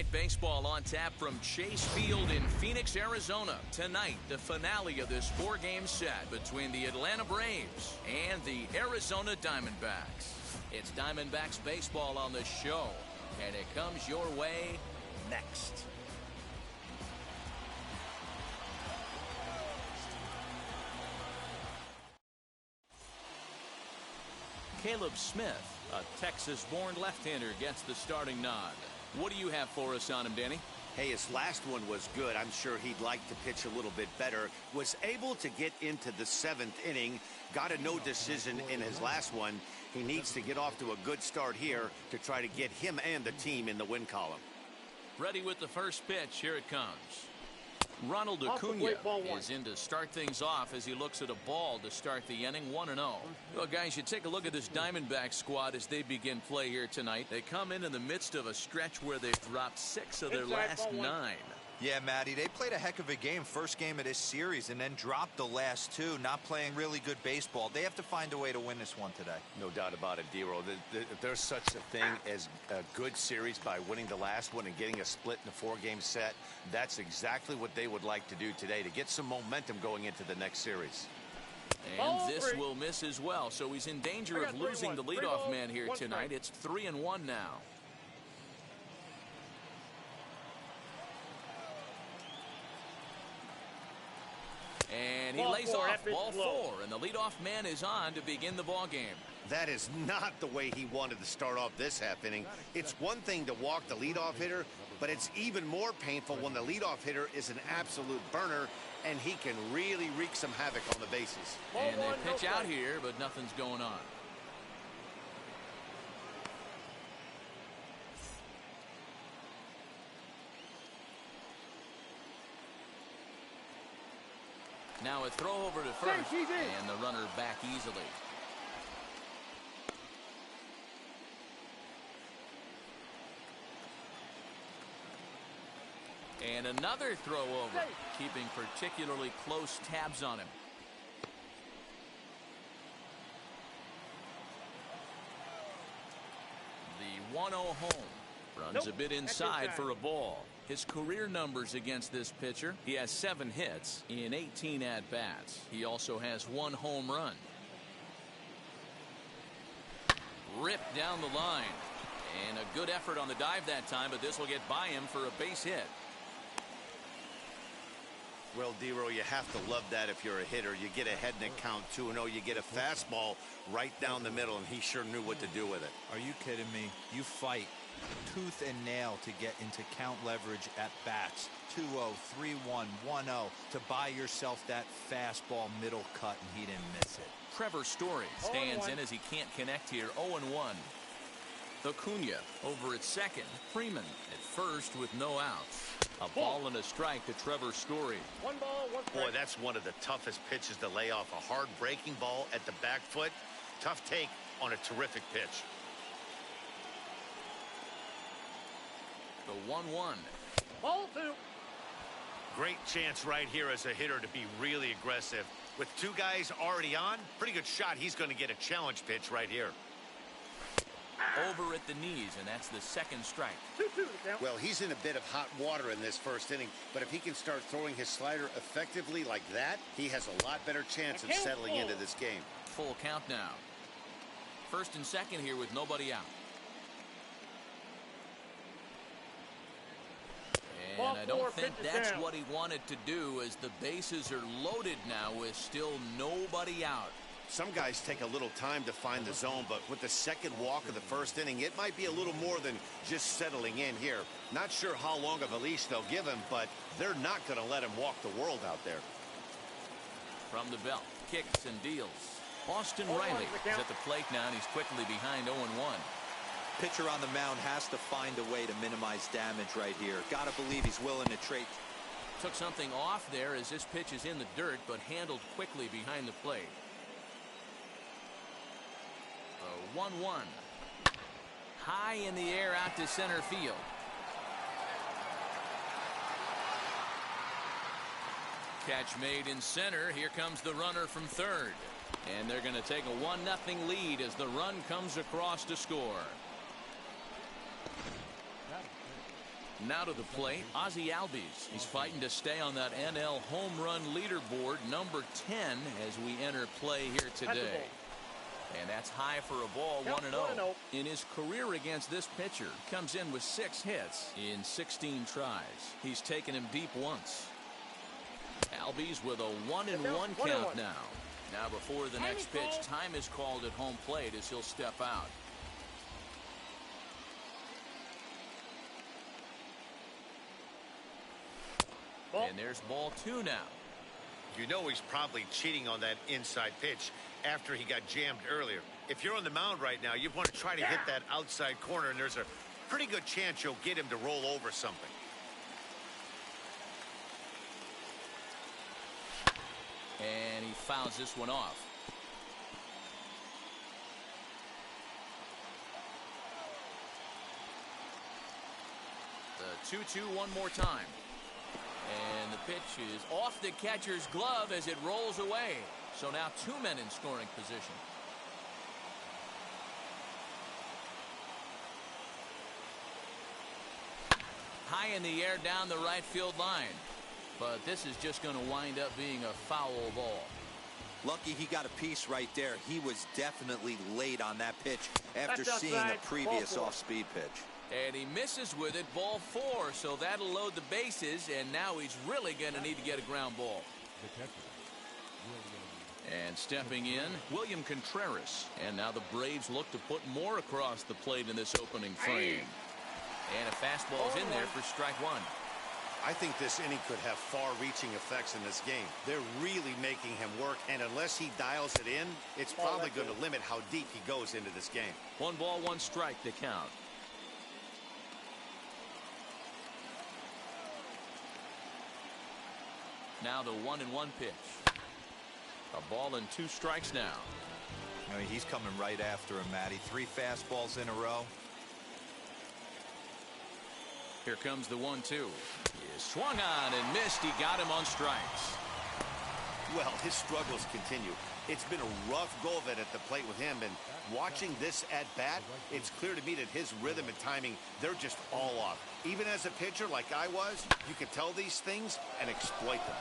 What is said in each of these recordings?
Night Baseball on tap from Chase Field in Phoenix, Arizona. Tonight, the finale of this four-game set between the Atlanta Braves and the Arizona Diamondbacks. It's Diamondbacks baseball on the show, and it comes your way next. Caleb Smith, a Texas-born left-hander, gets the starting nod. What do you have for us on him, Danny? Hey, his last one was good. I'm sure he'd like to pitch a little bit better. Was able to get into the 7th inning. Got a no decision in his last one. He needs to get off to a good start here to try to get him and the team in the win column. Ready with the first pitch. Here it comes. Ronald Acuna is in to start things off as he looks at a ball to start the inning, 1-0. Well, guys, you take a look at this Diamondback squad as they begin play here tonight. They come in the midst of a stretch where they've dropped 6 of their last 9. Yeah, Matty, they played a heck of a game, first game of this series, and then dropped the last 2, not playing really good baseball. They have to find a way to win this one today. No doubt about it, D-Roll. There's such a thing as a good series by winning the last one and getting a split in a 4-game set. That's exactly what they would like to do today to get some momentum going into the next series. And this will miss as well, so he's in danger of losing the leadoff man here tonight. It's 3-1 now. And he lays off ball 4, and the leadoff man is on to begin the ball game. That is not the way he wanted to start off this half inning. It's one thing to walk the leadoff hitter, but it's even more painful when the leadoff hitter is an absolute burner, and he can really wreak some havoc on the bases. And they pitch out here, but nothing's going on. Now a throw over to first, and the runner back easily. And another throw over, keeping particularly close tabs on him. The 1-0 home. Runs a bit inside for a ball. His career numbers against this pitcher: he has 7 hits in 18 at-bats. He also has 1 home run. Ripped down the line. And a good effort on the dive that time, but this will get by him for a base hit. Well, D-Row, you have to love that if you're a hitter. You get ahead in the count 2-0. You get a fastball right down the middle, and he sure knew what to do with it. Are you kidding me? You fight tooth and nail to get into count leverage at bats. 2-0, 3-1, 1-0 to buy yourself that fastball middle cut, and he didn't miss it. Trevor Story stands in as he can't connect here. 0-1. Acuna over at second. Freeman at first with no outs. A ball and a strike to Trevor Story. 1 ball, 1 strike. Boy, that's one of the toughest pitches to lay off. A hard breaking ball at the back foot. Tough take on a terrific pitch. The 1-1. Ball 2. Great chance right here as a hitter to be really aggressive. With 2 guys already on, pretty good shot. He's going to get a challenge pitch right here. Over at the knees, and that's the 2nd strike. 2-2. Well, he's in a bit of hot water in this first inning, but if he can start throwing his slider effectively like that, he has a lot better chance of settling into this game. Full count now. 1st and 2nd here with nobody out. And I don't think that's what he wanted to do, as the bases are loaded now with still nobody out. Some guys take a little time to find the zone, but with the 2nd walk of the 1st inning, it might be a little more than just settling in here. Not sure how long of a leash they'll give him, but they're not going to let him walk the world out there. From the belt, kicks and deals. Austin Riley is at the plate now, and he's quickly behind 0-1. Pitcher on the mound has to find a way to minimize damage right here. Gotta believe he's willing to trade. Took something off there as this pitch is in the dirt, but handled quickly behind the plate. 1-1. High in the air out to center field. Catch made in center. Here comes the runner from third. And they're going to take a 1-0 lead as the run comes across to score. Now to the plate, Ozzie Albies. He's fighting to stay on that NL home run leaderboard, number 10, as we enter play here today. And that's high for a ball, 1-0. In his career against this pitcher, comes in with 6 hits in 16 tries. He's taken him deep once. Albies with a 1-1 count now. Now before the next pitch, time is called at home plate as he'll step out. And there's ball 2 now. You know he's probably cheating on that inside pitch after he got jammed earlier. If you're on the mound right now, you want to try to hit that outside corner, and there's a pretty good chance you'll get him to roll over something. And he fouls this one off. The 2-2 one more time. And the pitch is off the catcher's glove as it rolls away. So now 2 men in scoring position. High in the air down the right field line. But this is just going to wind up being a foul ball. Lucky he got a piece right there. He was definitely late on that pitch after seeing a previous off-speed pitch. And he misses with it, ball 4, so that'll load the bases, and now he's really going to need to get a ground ball. And stepping in, William Contreras. And now the Braves look to put more across the plate in this opening frame. And a fastball's in there for strike 1. I think this inning could have far-reaching effects in this game. They're really making him work, and unless he dials it in, it's probably going to limit how deep he goes into this game. 1 ball, 1 strike to count. Now the 1-1 pitch. A ball and 2 strikes now. I mean, he's coming right after him, Matty. 3 fastballs in a row. Here comes the 1-2. He is swung on and missed. He got him on strikes. Well, his struggles continue. It's been a rough go of it at the plate with him, and watching this at bat, it's clear to me that his rhythm and timing, they're just all off. Even as a pitcher like I was, you can tell these things and exploit them.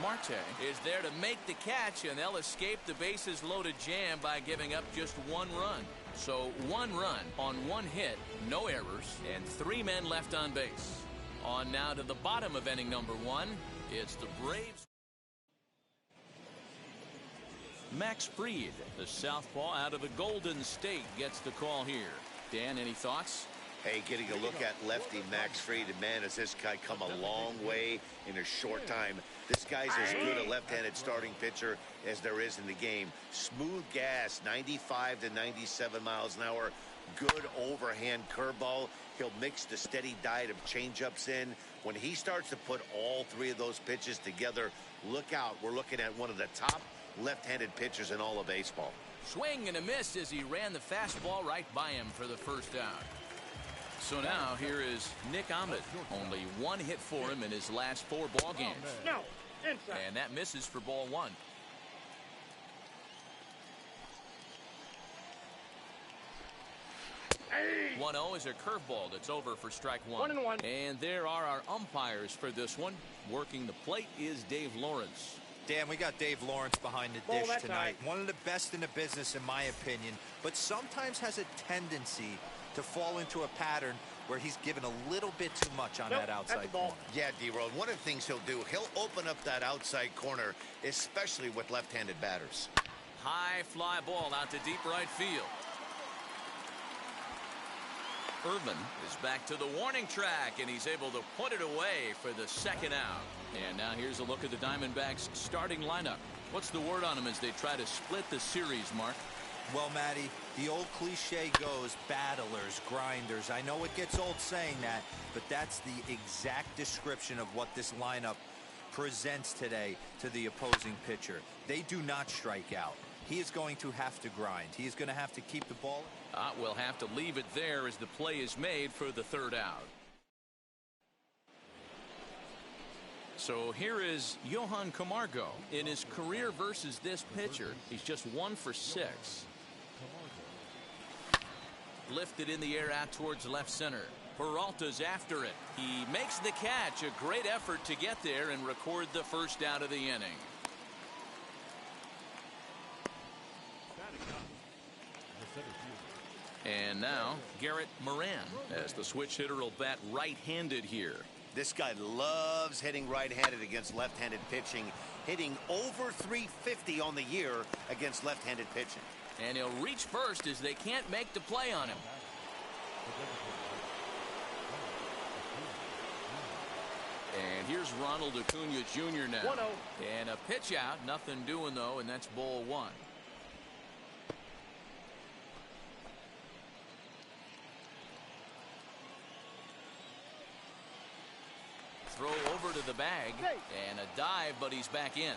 Marte is there to make the catch, and they'll escape the bases loaded jam by giving up just 1 run. So 1 run on 1 hit, no errors, and 3 men left on base. On now to the bottom of inning number 1. It's the Braves. Max Fried, the southpaw out of the Golden State, gets the call here. Dan, any thoughts? Hey, getting a look at lefty Max Fried, and man, has this guy come a long way in a short time. This guy's as good a left-handed starting pitcher as there is in the game. Smooth gas, 95 to 97 miles an hour. Good overhand curveball. He'll mix the steady diet of changeups in. When he starts to put all 3 of those pitches together, look out. We're looking at one of the top left-handed pitchers in all of baseball. Swing and a miss as he ran the fastball right by him for the first out. So now here is Nick Ahmed. Only 1 hit for him in his last 4 ball games. No, inside. And that misses for ball 1. Hey. 1-0 is a curveball that's over for strike 1. 1-1. And there are our umpires for this one. Working the plate is Dave Lawrence. Dan, we got Dave Lawrence behind the dish tonight. One of the best in the business, in my opinion, but sometimes has a tendency to fall into a pattern where he's given a little bit too much on that outside corner. Yeah, D-Road, one of the things he'll do, he'll open up that outside corner, especially with left-handed batters. High fly ball out to deep right field. Irvin is back to the warning track, and he's able to put it away for the 2nd out. And now here's a look at the Diamondbacks starting lineup. What's the word on them as they try to split the series, Mark? Well, Matty, the old cliche goes, battlers, grinders. I know it gets old saying that, but that's the exact description of what this lineup presents today to the opposing pitcher. They do not strike out. He is going to have to grind. He is going to have to keep the ball. We'll have to leave it there as the play is made for the 3rd out. So here is Johan Camargo. In his career versus this pitcher, he's just 1 for 6. Lifted in the air out towards left center. Peralta's after it. He makes the catch. A great effort to get there and record the first out of the inning. And now Garrett Moran, as the switch hitter will bat right-handed here. This guy loves hitting right-handed against left-handed pitching, hitting over 350 on the year against left-handed pitching. And he'll reach first as they can't make the play on him. And here's Ronald Acuna Jr. now. 1-0. And a pitch out, nothing doing though, and that's ball one. Throw over to the bag and a dive, but he's back in.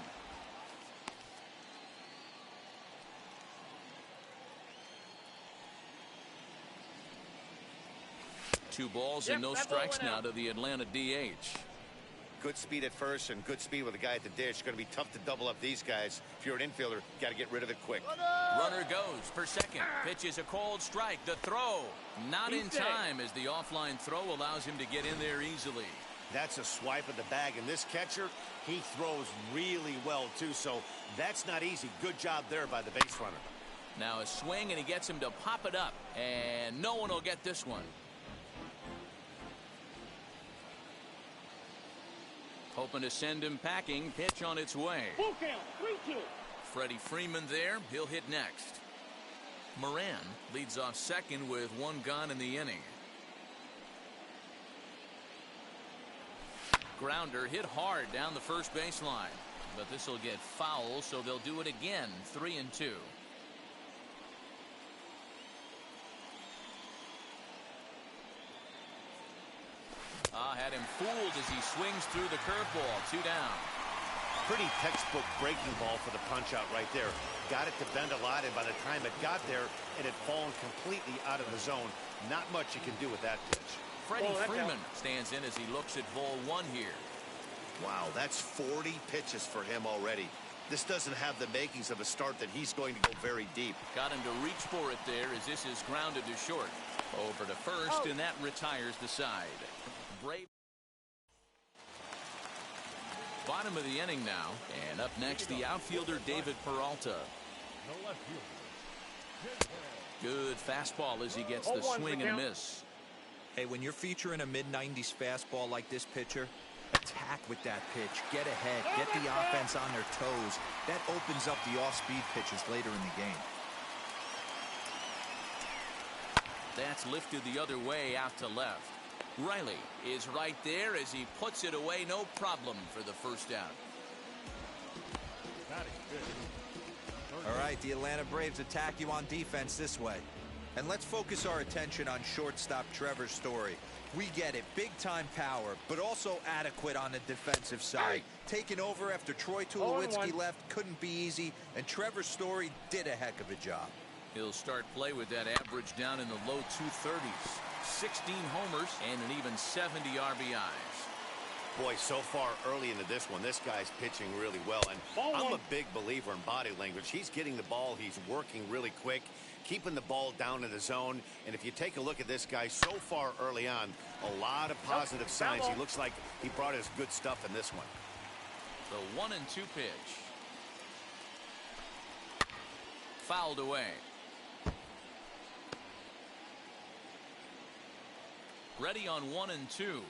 Two balls and no strikes now to the Atlanta DH. Good speed at first and good speed with a guy at the dish. Going to be tough to double up these guys. If you're an infielder, got to get rid of it quick. Runner goes for second. Pitch is a cold strike. The throw not in time as the offline throw allows him to get in there easily. That's a swipe of the bag, and this catcher, he throws really well too, so that's not easy. Good job there by the base runner. Now a swing and he gets him to pop it up, and no one will get this one. Hoping to send him packing. Pitch on its way. Full count, 3-2. Freddie Freeman there. He'll hit next. Moran leads off second with one gone in the inning. Grounder hit hard down the first baseline, but this will get foul, so they'll do it again. 3-2. Had him fooled as he swings through the curveball. 2 down. Pretty textbook breaking ball for the punch out right there. Got it to bend a lot, and by the time it got there, it had fallen completely out of the zone. Not much you can do with that pitch. Freddie Freeman stands in as he looks at ball one here. Wow, that's 40 pitches for him already. This doesn't have the makings of a start that he's going to go very deep. Got him to reach for it there as this is grounded to short. Over to first, and that retires the side. Brave. Bottom of the inning now, and up next the outfielder David Peralta. Good fastball as he gets the swing and a miss. Hey, when you're featuring a mid-90s fastball like this pitcher, attack with that pitch. Get ahead. Get the offense on their toes. That opens up the off-speed pitches later in the game. That's lifted the other way out to left. Riley is right there as he puts it away. No problem for the first out. All right, the Atlanta Braves attack you on defense this way. And let's focus our attention on shortstop Trevor Story. We get it, big-time power, but also adequate on the defensive side. Taking over after Troy Tulowitzki left couldn't be easy, and Trevor Story did a heck of a job. He'll start play with that average down in the low 230s. 16 homers and an even 70 RBIs. Boy, so far early into this one, this guy's pitching really well. And I'm a big believer in body language. He's getting the ball. He's working really quick, keeping the ball down in the zone. And if you take a look at this guy so far early on, a lot of positive signs. He looks like he brought his good stuff in this one. The 1-2 pitch. Fouled away. Ready on 1-2.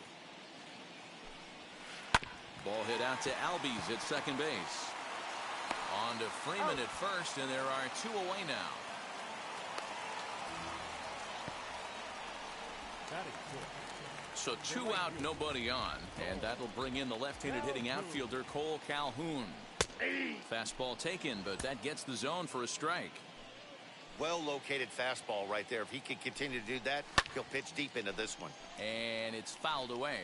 Ball hit out to Albies at second base. On to Freeman at first, and there are 2 away now. So 2 out, nobody on, and that'll bring in the left-handed hitting outfielder Cole Calhoun. Fastball taken, but that gets the zone for a strike. Well-located fastball right there. If he can continue to do that, he'll pitch deep into this one. And it's fouled away.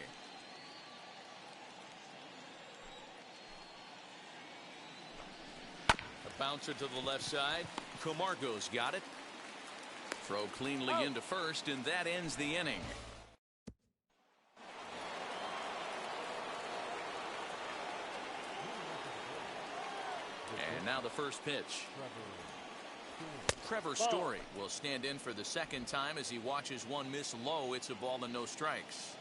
A bouncer to the left side. Camargo's got it. Throw cleanly into first, and that ends the inning. And now the first pitch. Trevor Story will stand in for the second time as he watches one miss low. It's a ball and no strikes.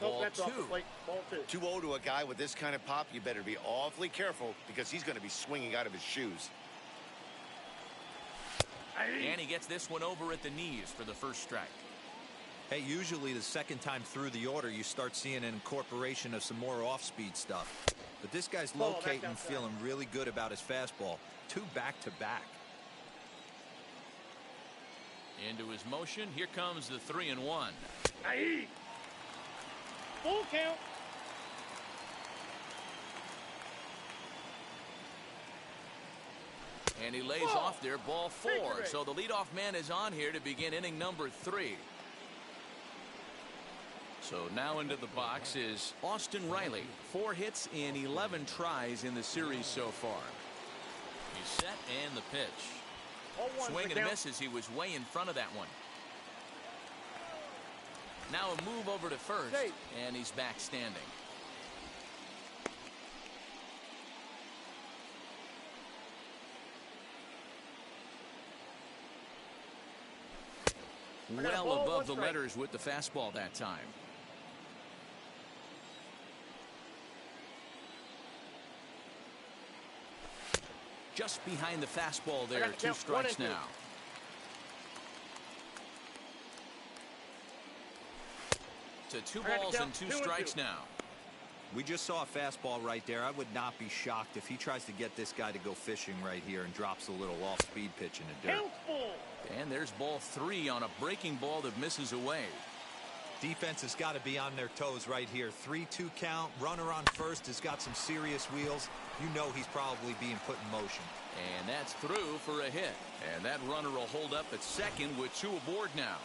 Ball two. Ball 2. 2-0 to a guy with this kind of pop. You better be awfully careful because he's going to be swinging out of his shoes. And he gets this one over at the knees for the first strike. Hey, usually the second time through the order, you start seeing an incorporation of some more off-speed stuff. But this guy's locating, feeling really good about his fastball. 2 back-to-back. Into his motion. Here comes the 3-1. Full count. And he lays off there, ball 4. So the leadoff man is on here to begin inning number 3. So now into the box is Austin Riley. 4 hits in 11 tries in the series so far. He's set and the pitch. Swing and a miss as he was way in front of that one. Now a move over to first, and he's back standing. Well above the letters with the fastball that time. Just behind the fastball there. 2 strikes now. To 2 balls and 2 strikes now. We just saw a fastball right there. I would not be shocked if he tries to get this guy to go fishing right here and drops a little off-speed pitch in the dirt. And there's ball 3 on a breaking ball that misses away. Defense has got to be on their toes right here. 3-2 count. Runner on first has got some serious wheels. You know he's probably being put in motion. And that's through for a hit. And that runner will hold up at second with 2 aboard now.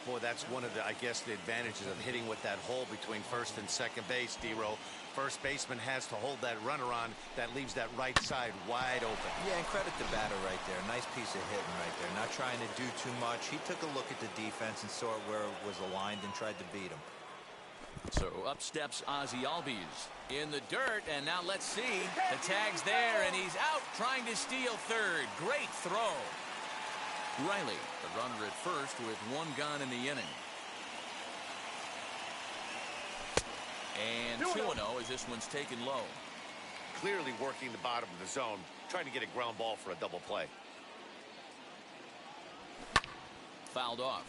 Boy, that's one of the, I guess, the advantages of hitting with that hole between first and second base, D-Row. First baseman has to hold that runner on. That leaves that right side wide open. Yeah, and credit the batter right there. Nice piece of hitting right there. Not trying to do too much. He took a look at the defense and saw where it was aligned and tried to beat him. So up steps Ozzie Albies in the dirt, and now let's see. The tag's there, and he's out trying to steal third. Great throw. Riley, the runner at first with 1 gone in the inning. And 2-0 as this one's taken low. Clearly working the bottom of the zone, trying to get a ground ball for a double play. Fouled off.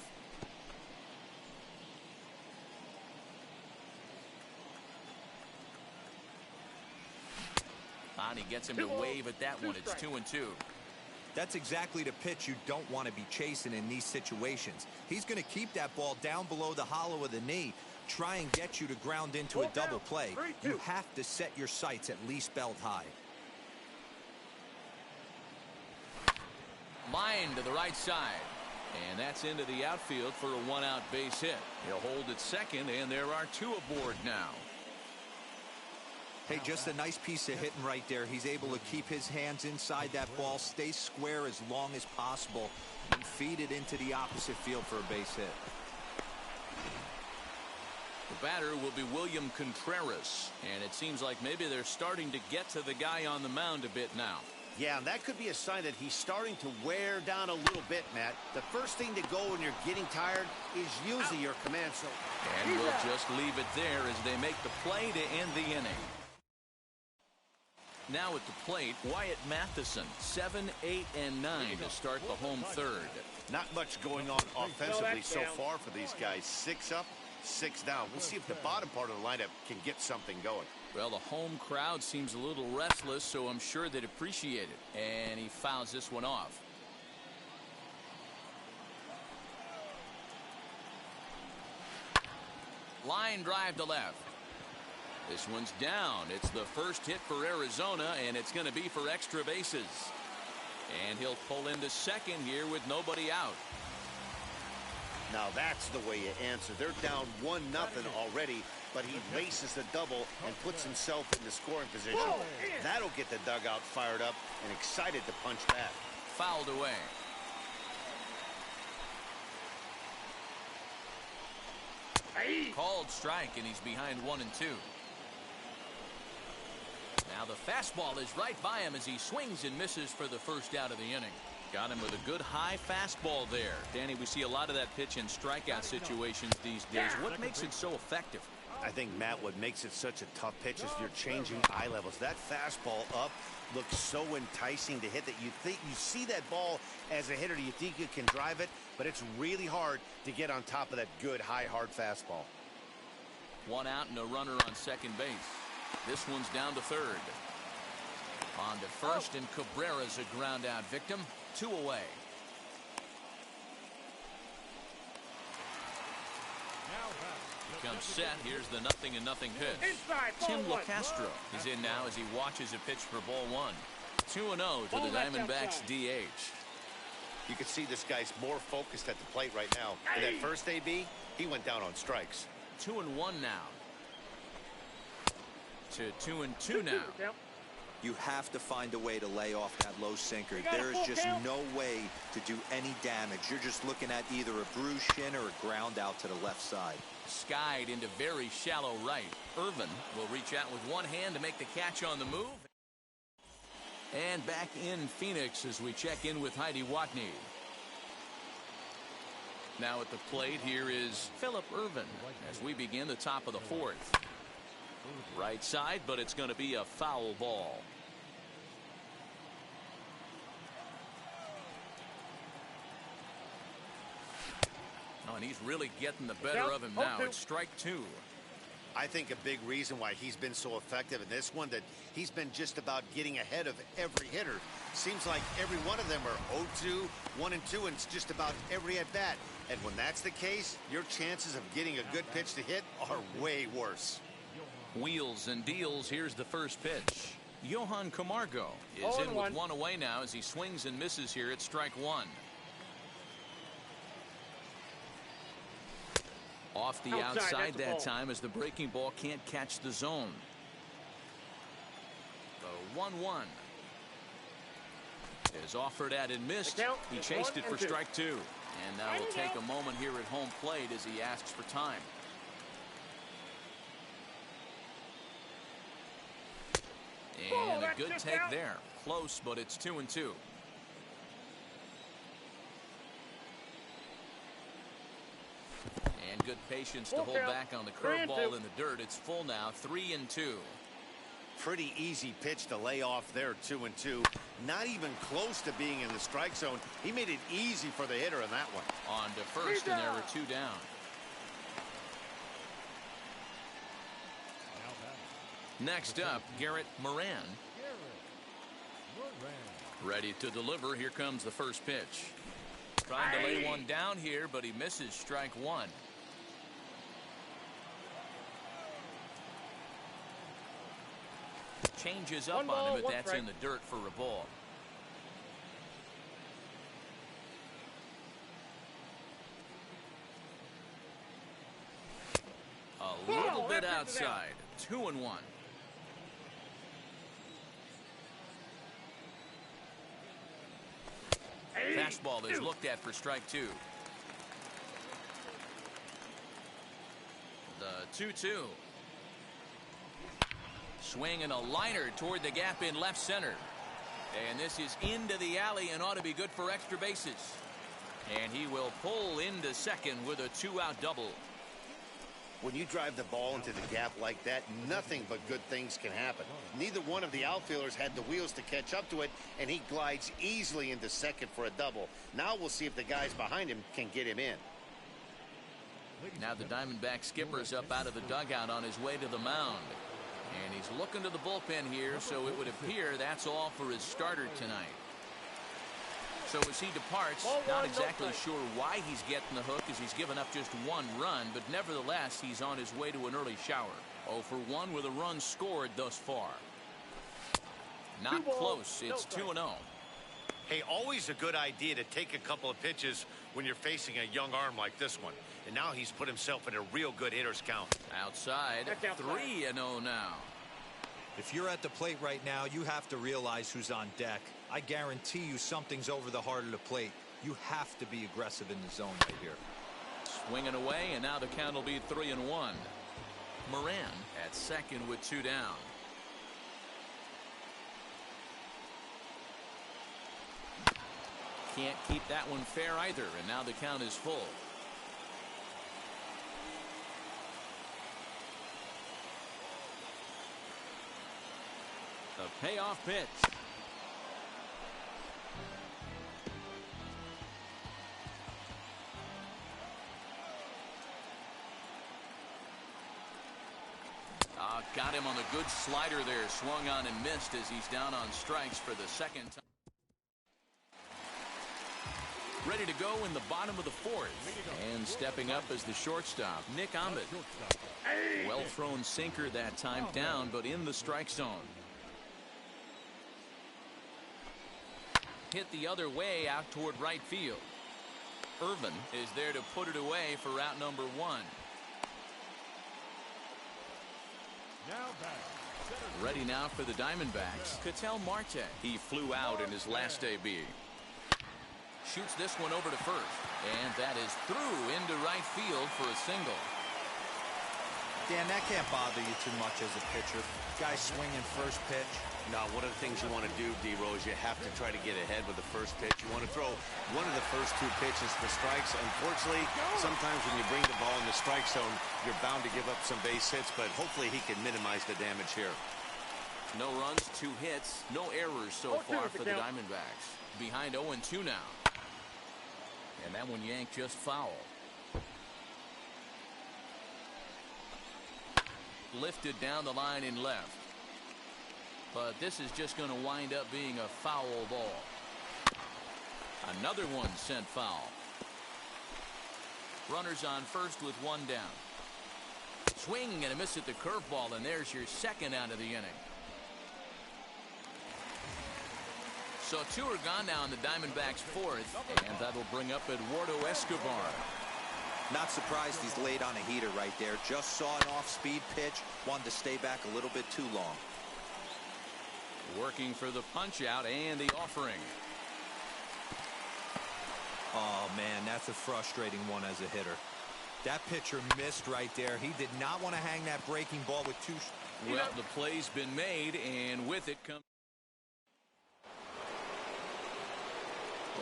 He gets him to wave at that one. It's 2-2. That's exactly the pitch you don't want to be chasing in these situations. He's going to keep that ball down below the hollow of the knee, try and get you to ground into a double play. You have to set your sights at least belt high. Line to the right side. And that's into the outfield for a 1-out base hit. He'll hold at second, and there are 2 aboard now. Hey, just a nice piece of hitting right there. He's able to keep his hands inside that ball, stay square as long as possible, and feed it into the opposite field for a base hit. The batter will be William Contreras, and it seems like maybe they're starting to get to the guy on the mound a bit now. Yeah, and that could be a sign that he's starting to wear down a little bit, Matt. The first thing to go when you're getting tired is usually your command zone. And we'll just leave it there as they make the play to end the inning. Now at the plate, Wyatt Matheson, 7, 8, and 9 to start the home third. Not much going on offensively so far for these guys. 6 up, 6 down. We'll see if the bottom part of the lineup can get something going. Well, the home crowd seems a little restless, so I'm sure they'd appreciate it. And he fouls this one off. Line drive to left. This one's down. It's the first hit for Arizona, and it's going to be for extra bases. And he'll pull into second here with nobody out. Now that's the way you answer. They're down 1-0 already, but he laces the double and puts himself in the scoring position. That'll get the dugout fired up and excited to punch back. Fouled away. Called strike, and he's behind 1-2. Now the fastball is right by him as he swings and misses for the first out of the inning. Got him with a good high fastball there. Danny, we see a lot of that pitch in strikeout situations these days. What makes it so effective? I think, Matt, what makes it such a tough pitch is you're changing eye levels. That fastball up looks so enticing to hit that you see that ball as a hitter, you think you can drive it, but it's really hard to get on top of that good high hard fastball. One out and a runner on second base. This one's down to third. On to first, and Cabrera's a ground out victim. 2 away. Comes set. Here's the 0-0 pitch. Tim LaCastro is in now as he watches a pitch for ball 1. 2-0 to the Diamondbacks DH. You can see this guy's more focused at the plate right now. In that first AB, he went down on strikes. 2-1 now. To 2-2 now. You have to find a way to lay off that low sinker. There is just no way to do any damage. You're just looking at either a bruised shin or a ground out to the left side. Skied into very shallow right. Irvin will reach out with one hand to make the catch on the move. And back in Phoenix as we check in with Heidi Watney. Now at the plate, here is Phillip Irvin as we begin the top of the 4th. Right side, but it's going to be a foul ball. Oh, and he's really getting the better of him now. It's strike 2. I think a big reason why he's been so effective in this one, that he's been just about getting ahead of every hitter. Seems like every one of them are 0-2, 1-2, and it's just about every at bat. And when that's the case, your chances of getting a good pitch to hit are way worse. Wheels and deals. Here's the first pitch. Johan Camargo is in with 1 away now as he swings and misses here at strike 1. Off the outside that time as the breaking ball can't catch the zone. The 1-1 is offered at and missed. He chased it for strike 2. And now will take a moment here at home plate as he asks for time. And a good take there. Close, but it's 2-2. And good patience to hold back on the curveball in the dirt. It's full now, 3-2. Pretty easy pitch to lay off there, 2-2. Not even close to being in the strike zone. He made it easy for the hitter in that one. On to first, and there are 2 down. Next up, Garrett Moran. Ready to deliver. Here comes the first pitch. Trying to lay one down here, but he misses strike 1. Changes up on him, but that's in the dirt for a ball. A little bit outside. 2-1. Fastball is looked at for strike 2. The 2-2. Swing and a liner toward the gap in left center. And this is into the alley and ought to be good for extra bases. And he will pull into second with a 2-out double. When you drive the ball into the gap like that, nothing but good things can happen. Neither one of the outfielders had the wheels to catch up to it, and he glides easily into second for a double. Now we'll see if the guys behind him can get him in. Now the Diamondback skipper's up out of the dugout on his way to the mound. And he's looking to the bullpen here, so it would appear that's all for his starter tonight. So as he departs, not exactly sure why he's getting the hook, as he's given up just 1 run, but nevertheless he's on his way to an early shower. 0 for 1 with a run scored thus far. Not close. It's 2-0. Hey, always a good idea to take a couple of pitches when you're facing a young arm like this one. And now he's put himself in a real good hitter's count. Outside, 3-0 now. If you're at the plate right now, you have to realize who's on deck. I guarantee you something's over the heart of the plate. You have to be aggressive in the zone right here. Swinging away, and now the count will be 3-1. Moran at second with 2 down. Can't keep that one fair either, and now the count is full. The payoff pitch. Got him on the good slider there. Swung on and missed as he's down on strikes for the second time. Ready to go in the bottom of the fourth. And stepping up as the shortstop, Nick Ahmed. Well thrown sinker that time, down but in the strike zone. Hit the other way out toward right field. Irvin is there to put it away for out number 1. Ready now for the Diamondbacks, Ketel Marte. He flew out in his last AB. Shoots this one over to first, and that is through into right field for a single. Dan, that can't bother you too much as a pitcher. Guy swinging first pitch. No, one of the things you want to do, D-Rose, you have to try to get ahead with the first pitch. You want to throw one of the first 2 pitches for strikes. Unfortunately, sometimes when you bring the ball in the strike zone, you're bound to give up some base hits, but hopefully he can minimize the damage here. No runs, 2 hits, no errors so far for the Diamondbacks. Behind 0-2 now. And that one yanked just foul. Lifted down the line in left. But this is just going to wind up being a foul ball. Another one sent foul. Runners on first with 1 down. Swing and a miss at the curveball, and there's your second out of the inning. So 2 are gone now in the Diamondbacks' 4th, and that'll bring up Eduardo Escobar. Not surprised he's laid on a heater right there. Just saw an off-speed pitch. Wanted to stay back a little bit too long. Working for the punch-out and the offering. Oh, man, that's a frustrating one as a hitter. That pitcher missed right there. He did not want to hang that breaking ball with 2. Well, the play's been made, and with it comes.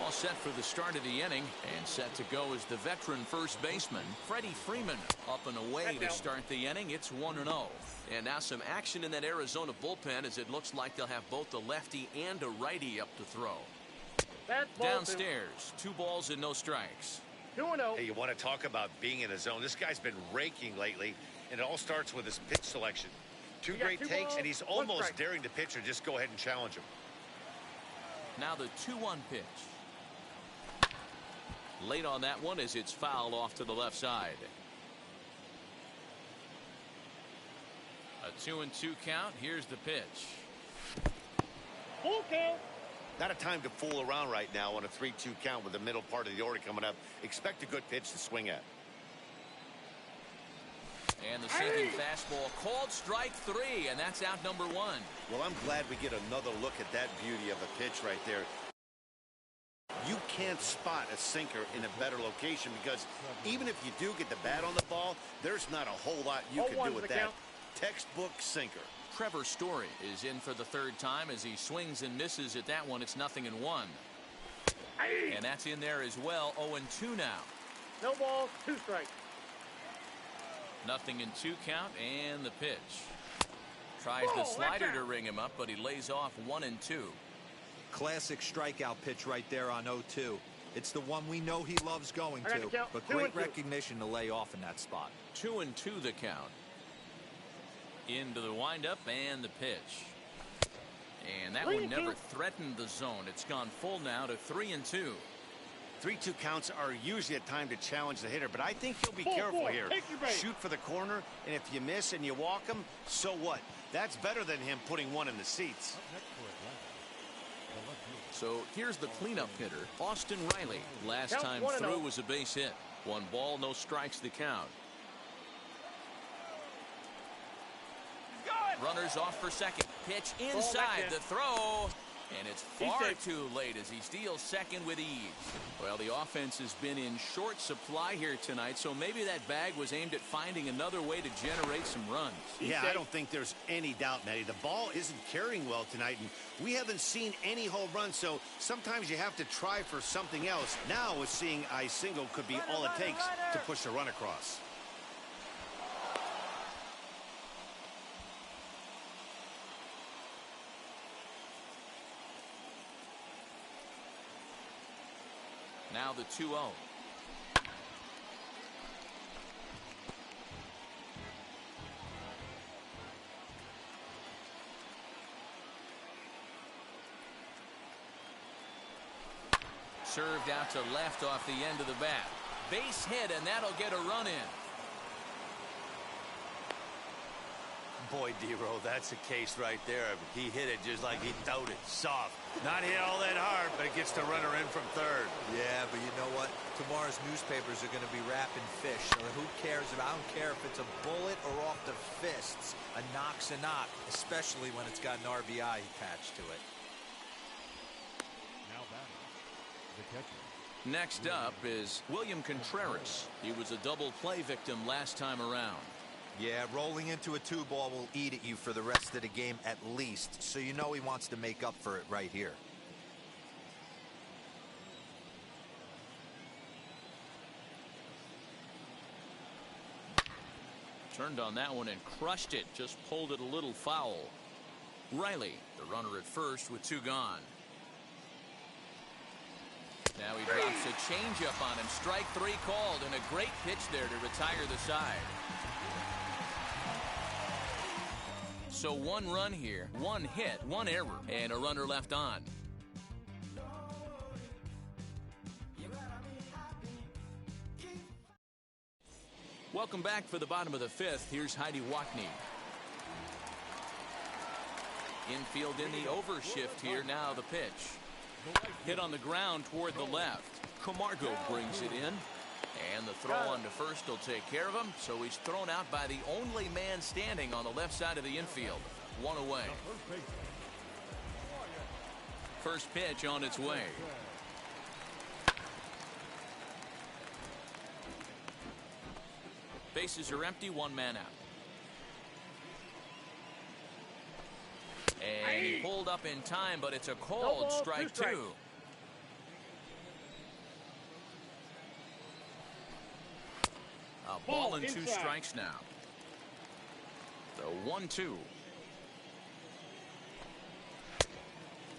All set for the start of the inning, and set to go is the veteran first baseman, Freddie Freeman. Up and away to start the inning. It's 1-0. And now some action in that Arizona bullpen, as it looks like they'll have both a lefty and a righty up to throw. Downstairs, 2 balls and no strikes. 2-0. Hey, you want to talk about being in a zone? This guy's been raking lately, and it all starts with his pitch selection. 2 great takes, and he's almost daring the pitcher just go ahead and challenge him. Now the 2-1 pitch. Late on that one as it's fouled off to the left side. A 2-2 count. Here's the pitch. Full count. Not a time to fool around right now on a 3-2 count with the middle part of the order coming up. Expect a good pitch to swing at. And the sinking fastball called strike 3, and that's out number 1. Well, I'm glad we get another look at that beauty of a pitch right there. You can't spot a sinker in a better location because even if you do get the bat on the ball, there's not a whole lot you can do with that. Textbook sinker. Trevor Story is in for the 3rd time as he swings and misses at that one. It's 0-1. And that's in there as well. 0-2 now. No balls, 2 strikes. 0-2 count, and the pitch. Tries the slider to ring him up, but he lays off 1-2. Classic strikeout pitch right there on 0-2. It's the one we know he loves going to, but great recognition to lay off in that spot. 2-2 the count. Into the windup and the pitch. And that one never threatened the zone. It's gone full now to 3-2. 3-2 counts are usually a time to challenge the hitter, but I think he'll be careful here. Shoot for the corner, and if you miss and you walk him, so what? That's better than him putting one in the seats. So here's the cleanup hitter, Austin Riley. Last time through was a base hit. 1 ball, no strikes the count. Runners off for second. Pitch inside the throw. And it's far too late as he steals second with ease. Well, the offense has been in short supply here tonight, so maybe that bag was aimed at finding another way to generate some runs. Yeah, I don't think there's any doubt, Matty. The ball isn't carrying well tonight, and we haven't seen any home runs, so sometimes you have to try for something else. Now, seeing a single could be all it takes to push the run across. Now the 2-0. Served out to left off the end of the bat. Base hit, and that'll get a run in. Boy, D-Row, that's a case right there. He hit it just like he thought it. Soft. Not hit all that hard, but it gets the runner in from third. Yeah, but you know what? Tomorrow's newspapers are going to be wrapping fish. So who cares about? I don't care if it's a bullet or off the fists. A knock's a knock, especially when it's got an RBI attached to it. Now batting, the catcher. Next up is William Contreras. He was a double play victim last time around. Yeah, rolling into a 2-ball will eat at you for the rest of the game at least, so you know he wants to make up for it right here. Turned on that one and crushed it, just pulled it a little foul. Riley, the runner at first with 2 gone. Now he drops a changeup on him. Strike 3 called, and a great pitch there to retire the side. So 1 run here, 1 hit, 1 error, and a runner left on. Welcome back for the bottom of the 5th. Here's Heidi Wackney. Infield in the overshift here. Now the pitch. Hit on the ground toward the left. Camargo brings it in. And the throw on to first will take care of him. So he's thrown out by the only man standing on the left side of the infield. 1 away. First pitch on its way. Bases are empty, 1 man out. And he pulled up in time, but it's a cold strike 2. A ball and 2 strikes now. The 1-2.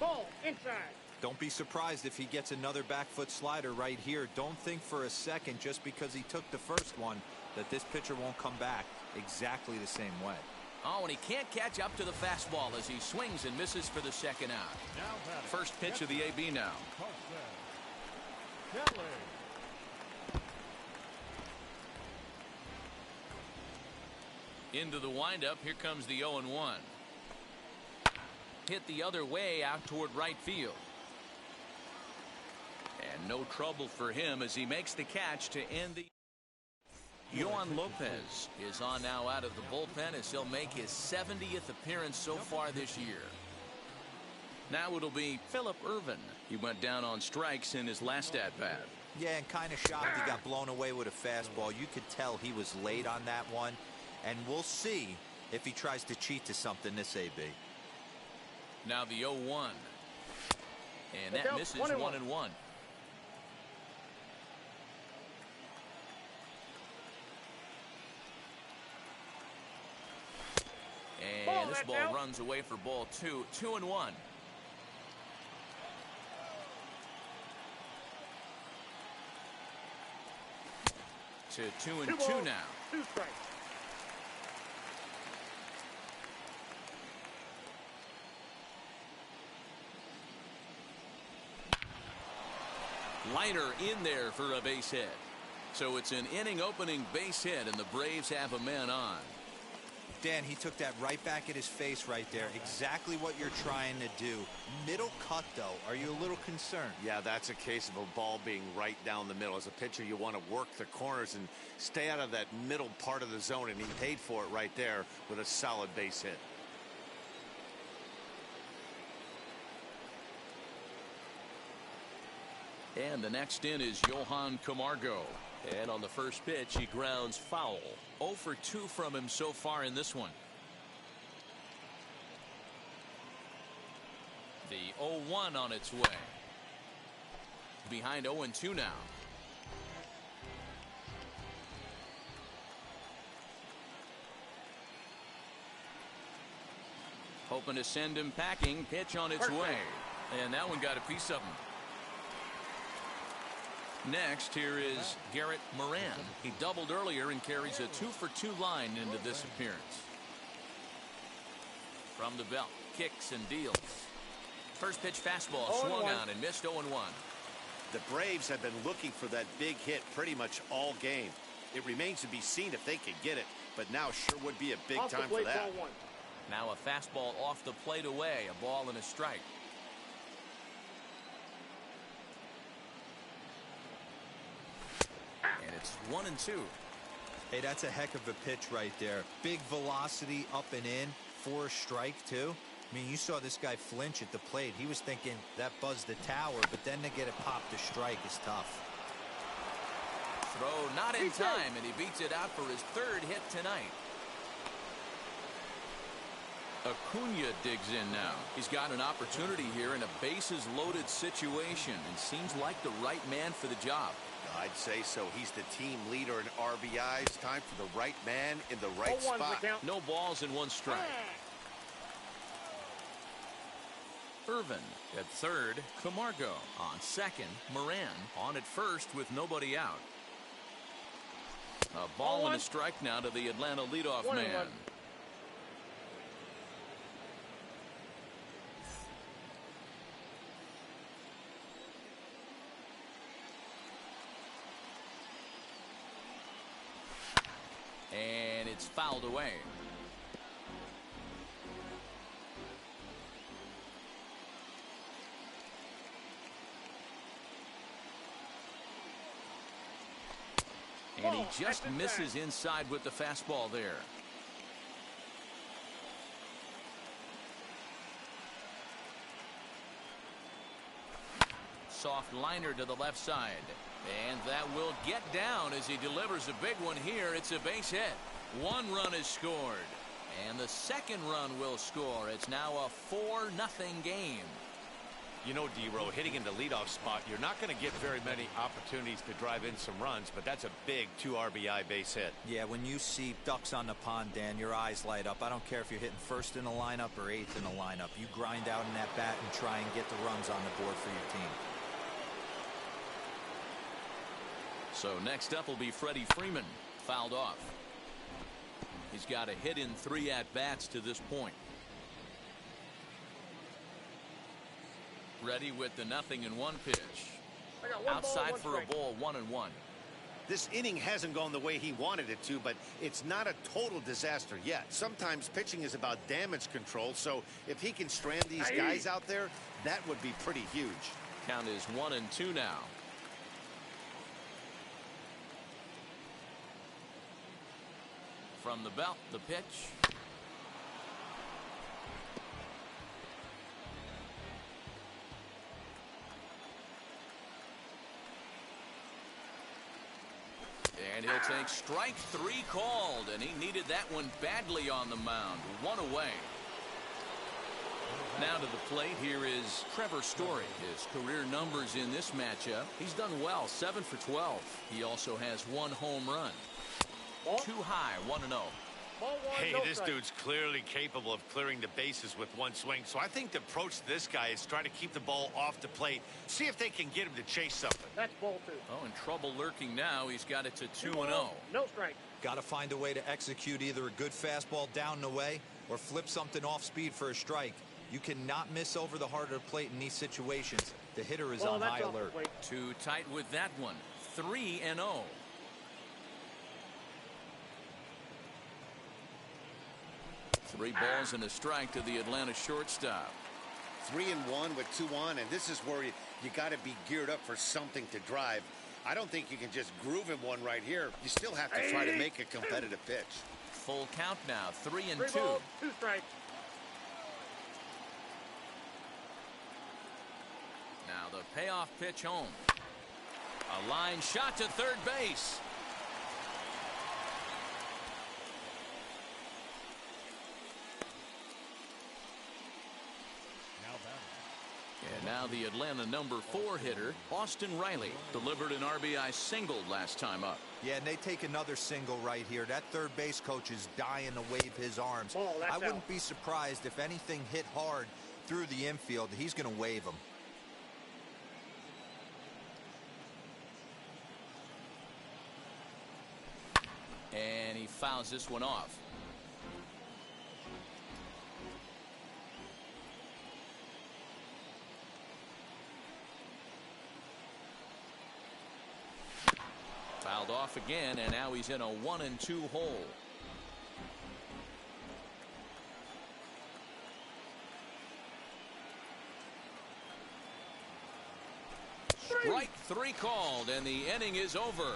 Ball inside. Don't be surprised if he gets another back foot slider right here. Don't think for a second, just because he took the first one, that this pitcher won't come back exactly the same way. Oh, and he can't catch up to the fastball as he swings and misses for the second out. First pitch of the AB now. Into the windup. Here comes the 0-1. Hit the other way out toward right field. And no trouble for him as he makes the catch to end the. Yohan Lopez is on now out of the bullpen as he'll make his 70th appearance so far this year. Now it'll be Phillip Ervin. He went down on strikes in his last at-bat. Yeah, and kind of shocked he got blown away with a fastball. You could tell he was late on that one. And we'll see if he tries to cheat to something this AB. Now the 0-1. And that misses 1-1. And this ball runs away for ball 2. 2-1. To 2-2 now. 2 strikes. Liner in there for a base hit. So it's an inning opening base hit, and the Braves have a man on. Dan, he took that right back at his face right there. Exactly what you're trying to do. Middle cut, though. Are you a little concerned? Yeah, that's a case of a ball being right down the middle. As a pitcher, you want to work the corners and stay out of that middle part of the zone, and he paid for it right there with a solid base hit. And the next in is Johan Camargo. And on the first pitch, he grounds foul. 0 for 2 from him so far in this one. The 0-1 on its way. Behind 0-2 now. Hoping to send him packing. Pitch on its way. And that one got a piece of him. Next, here is Garrett Moran. He doubled earlier and carries a 2 for 2 line into this appearance. From the belt, kicks and deals. First pitch fastball swung on and missed. 0-1. The Braves have been looking for that big hit pretty much all game. It remains to be seen if they can get it, but now sure would be a big time for that. Now a fastball off the plate away, a ball and a strike. And it's 1-2. Hey, that's a heck of a pitch right there. Big velocity up and in for a strike too. I mean, you saw this guy flinch at the plate. He was thinking that buzzed the tower, but then to get it popped to strike is tough. Throw not in time, and he beats it out for his 3rd hit tonight. Acuna digs in now. He's got an opportunity here in a bases loaded situation and seems like the right man for the job. I'd say so. He's the team leader in RBIs. Time for the right man in the right spot. No balls and 1 strike. Irvin at third. Camargo on second. Moran on at first with nobody out. A ball and a strike now to the Atlanta leadoff man. And it's fouled away. And he just misses inside with the fastball there. Soft liner to the left side. And that will get down as he delivers a big one here. It's a base hit. 1 run is scored. And the 2nd run will score. It's now a 4-0 game. You know, D-Row, hitting in the leadoff spot, you're not going to get very many opportunities to drive in some runs, but that's a big 2 RBI base hit. Yeah, when you see ducks on the pond, Dan, your eyes light up. I don't care if you're hitting 1st in the lineup or 8th in the lineup. You grind out in that bat and try and get the runs on the board for your team. So next up will be Freddie Freeman, fouled off. He's got a hit in 3 at-bats to this point. Ready with the 0-1 pitch. Outside for a ball, 1-1. This inning hasn't gone the way he wanted it to, but it's not a total disaster yet. Sometimes pitching is about damage control, so if he can strand these guys out there, that would be pretty huge. Count is 1-2 now. From the belt, the pitch. And he'll take strike 3 called, and he needed that one badly on the mound. 1 away. Now to the plate, here is Trevor Story. His career numbers in this matchup, he's done well, 7 for 12. He also has 1 home run. Too high, 1-0. Hey, this dude's clearly capable of clearing the bases with 1 swing, so I think the approach to this guy is trying to keep the ball off the plate, see if they can get him to chase something. That's ball 2. Oh, in trouble lurking now. He's got it to 2-0. No strike. Got to find a way to execute either a good fastball down and away or flip something off speed for a strike. You cannot miss over the heart of the plate in these situations. The hitter is on high alert. Too tight with that one. 3-0. 3 balls and a strike to the Atlanta shortstop. 3-1 with 2 on, and this is where you got to be geared up for something to drive. I don't think you can just groove him one right here. You still have to try to make a competitive pitch. Full count now, 3-2. 3 balls, 2 strikes. Now the payoff pitch home. A line shot to third base. And now the Atlanta number 4 hitter, Austin Riley, delivered an RBI single last time up. Yeah, and they take another single right here. That third base coach is dying to wave his arms. I wouldn't be surprised if anything hit hard through the infield. He's going to wave them. And he fouls this one off. Fouled off again, and now he's in a 1-2 hole. Strike 3 called, and the inning is over.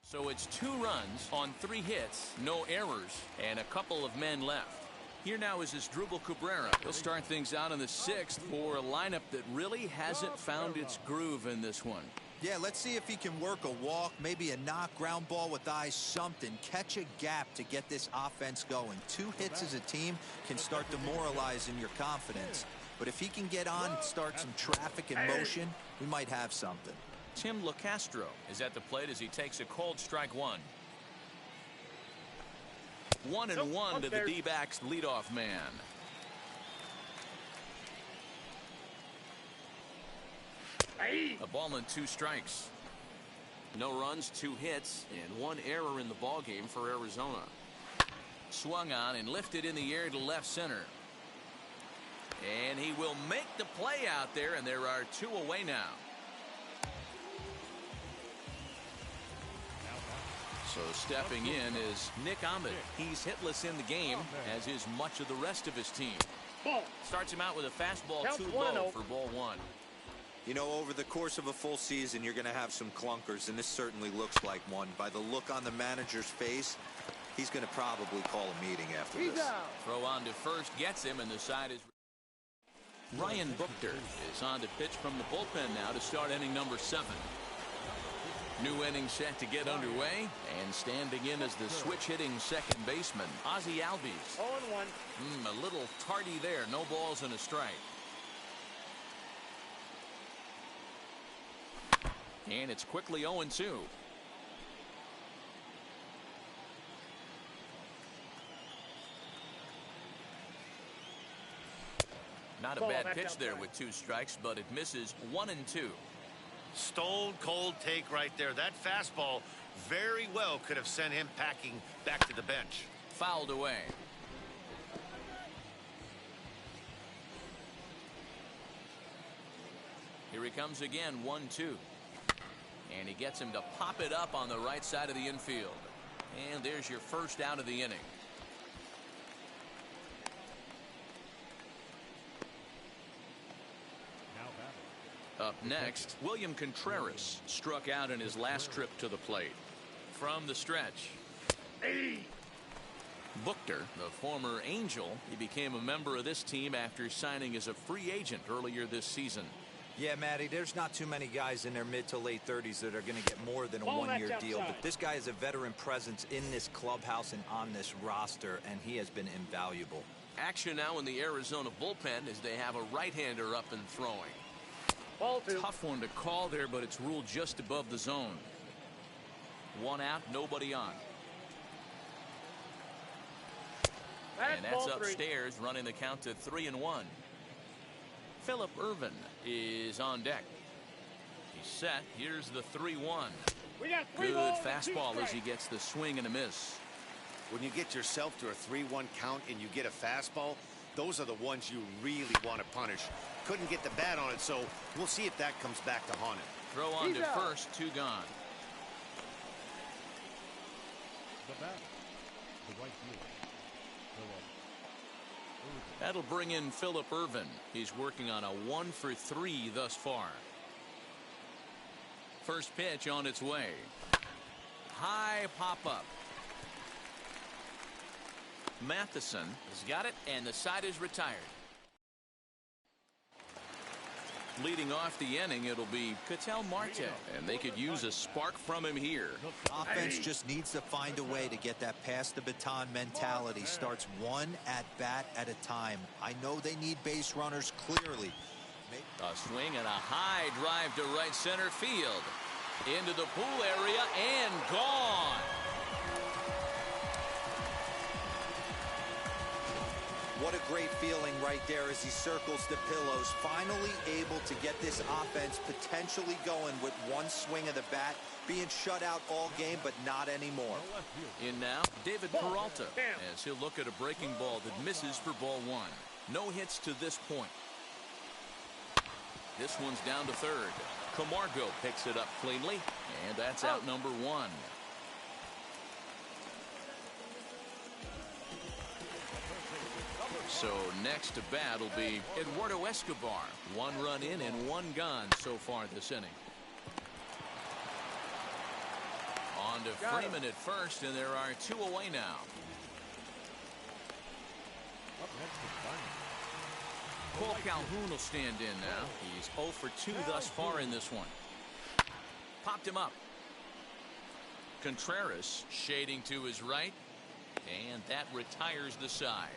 So it's 2 runs on 3 hits, no errors, and a couple of men left. Here now is Asdrubal Cabrera. He'll start things out in the 6th for a lineup that really hasn't found its groove in this one. Yeah, let's see if he can work a walk, maybe a knock, ground ball with eyes, something. Catch a gap to get this offense going. 2 hits as a team can start demoralizing your confidence. But if he can get on and start some traffic in motion, we might have something. Tim LaCastro is at the plate as he takes a cold strike 1. 1-1 to the D-backs leadoff man. A ball and 2 strikes. No runs, 2 hits, and 1 error in the ballgame for Arizona. Swung on and lifted in the air to left center. And he will make the play out there, and there are 2 away now. So stepping in is Nick Ahmed. He's hitless in the game, as is much of the rest of his team. Starts him out with a fastball too low for ball 1. You know, over the course of a full season, you're going to have some clunkers, and this certainly looks like one. By the look on the manager's face, he's going to probably call a meeting after this. Throw on to first gets him, and the side is... Ryan Buchter is on to pitch from the bullpen now to start inning number 7. New inning set to get underway, and standing in as the switch-hitting second baseman, Ozzie Albies. 0-1. A little tardy there. No balls and a strike. And it's quickly 0-2. Not a bad pitch there with 2 strikes, but it misses 1-2. Stone cold take right there. That fastball very well could have sent him packing back to the bench. Fouled away. Here he comes again, 1-2. And he gets him to pop it up on the right side of the infield. And there's your first out of the inning. Up next, William Contreras struck out in his last trip to the plate. From the stretch, Buchter, the former Angel, he became a member of this team after signing as a free agent earlier this season. Yeah, Matty, there's not too many guys in their mid to late 30s that are going to get more than a one-year deal. But this guy is a veteran presence in this clubhouse and on this roster, and he has been invaluable. Action now in the Arizona bullpen as they have a right-hander up and throwing. Ball 2. Tough one to call there, but it's ruled just above the zone. 1 out, nobody on. And that's upstairs, running the count to 3-1. Phillip Ervin is on deck. He's set. Here's the 3-1. Good fastball as he gets the swing and a miss. When you get yourself to a 3-1 count and you get a fastball, those are the ones you really want to punish. Couldn't get the bat on it, so we'll see if that comes back to haunt it. Throw on to first, 2 gone. The batter, the right fielder, That'll bring in Phillip Ervin. He's working on a 1-for-3 thus far. First pitch on its way. High pop-up. Matheson has got it, and the side is retired. leading off the inning, it'll be Ketel Marte, and they could use a spark from him here. Offense just needs to find a way to get that pass the baton mentality. Starts one at bat at a time. I know they need base runners clearly. A swing and a high drive to right center field. Into the pool area and gone. What a great feeling right there as he circles the pillows. Finally able to get this offense potentially going with one swing of the bat. Being shut out all game, but not anymore. In now, David Peralta, as he'll look at a breaking ball that misses for ball one. No hits to this point. This one's down to third. Camargo picks it up cleanly, and that's out number one. So next to bat will be Eduardo Escobar. One run in and one gone so far this inning. On to Freeman at first, and there are two away now. Cole Calhoun will stand in now. He's 0 for 2 thus far in this one. Popped him up. Contreras shading to his right, and that retires the side.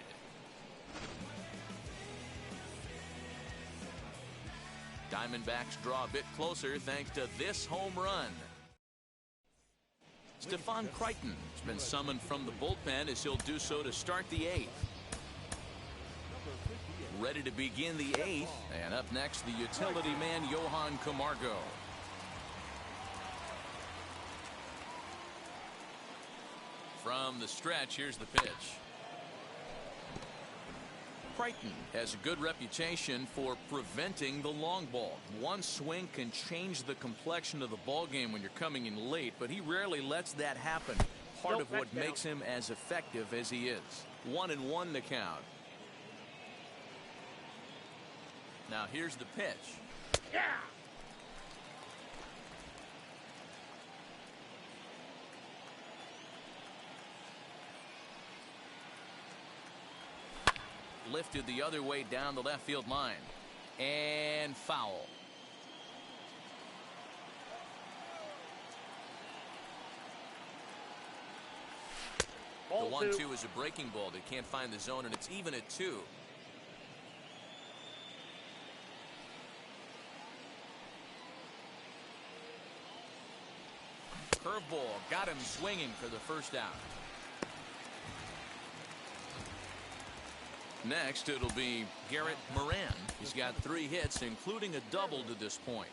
Diamondbacks draw a bit closer thanks to this home run. Stephon Crichton has been summoned from the bullpen as he'll do so to start the 8th. Ready to begin the 8th, and up next the utility man Johan Camargo. From the stretch, here's the pitch. Crichton has a good reputation for preventing the long ball. One swing can change the complexion of the ball game when you're coming in late, but he rarely lets that happen. Part of what makes him as effective as he is. 1-1 the count. Now here's the pitch. Yeah. Lifted the other way down the left field line. And foul. The 1-2 is a breaking ball. They can't find the zone, and it's even at 2. Curveball got him swinging for the first out. Next, it'll be Garrett Moran. He's got 3 hits, including a double to this point.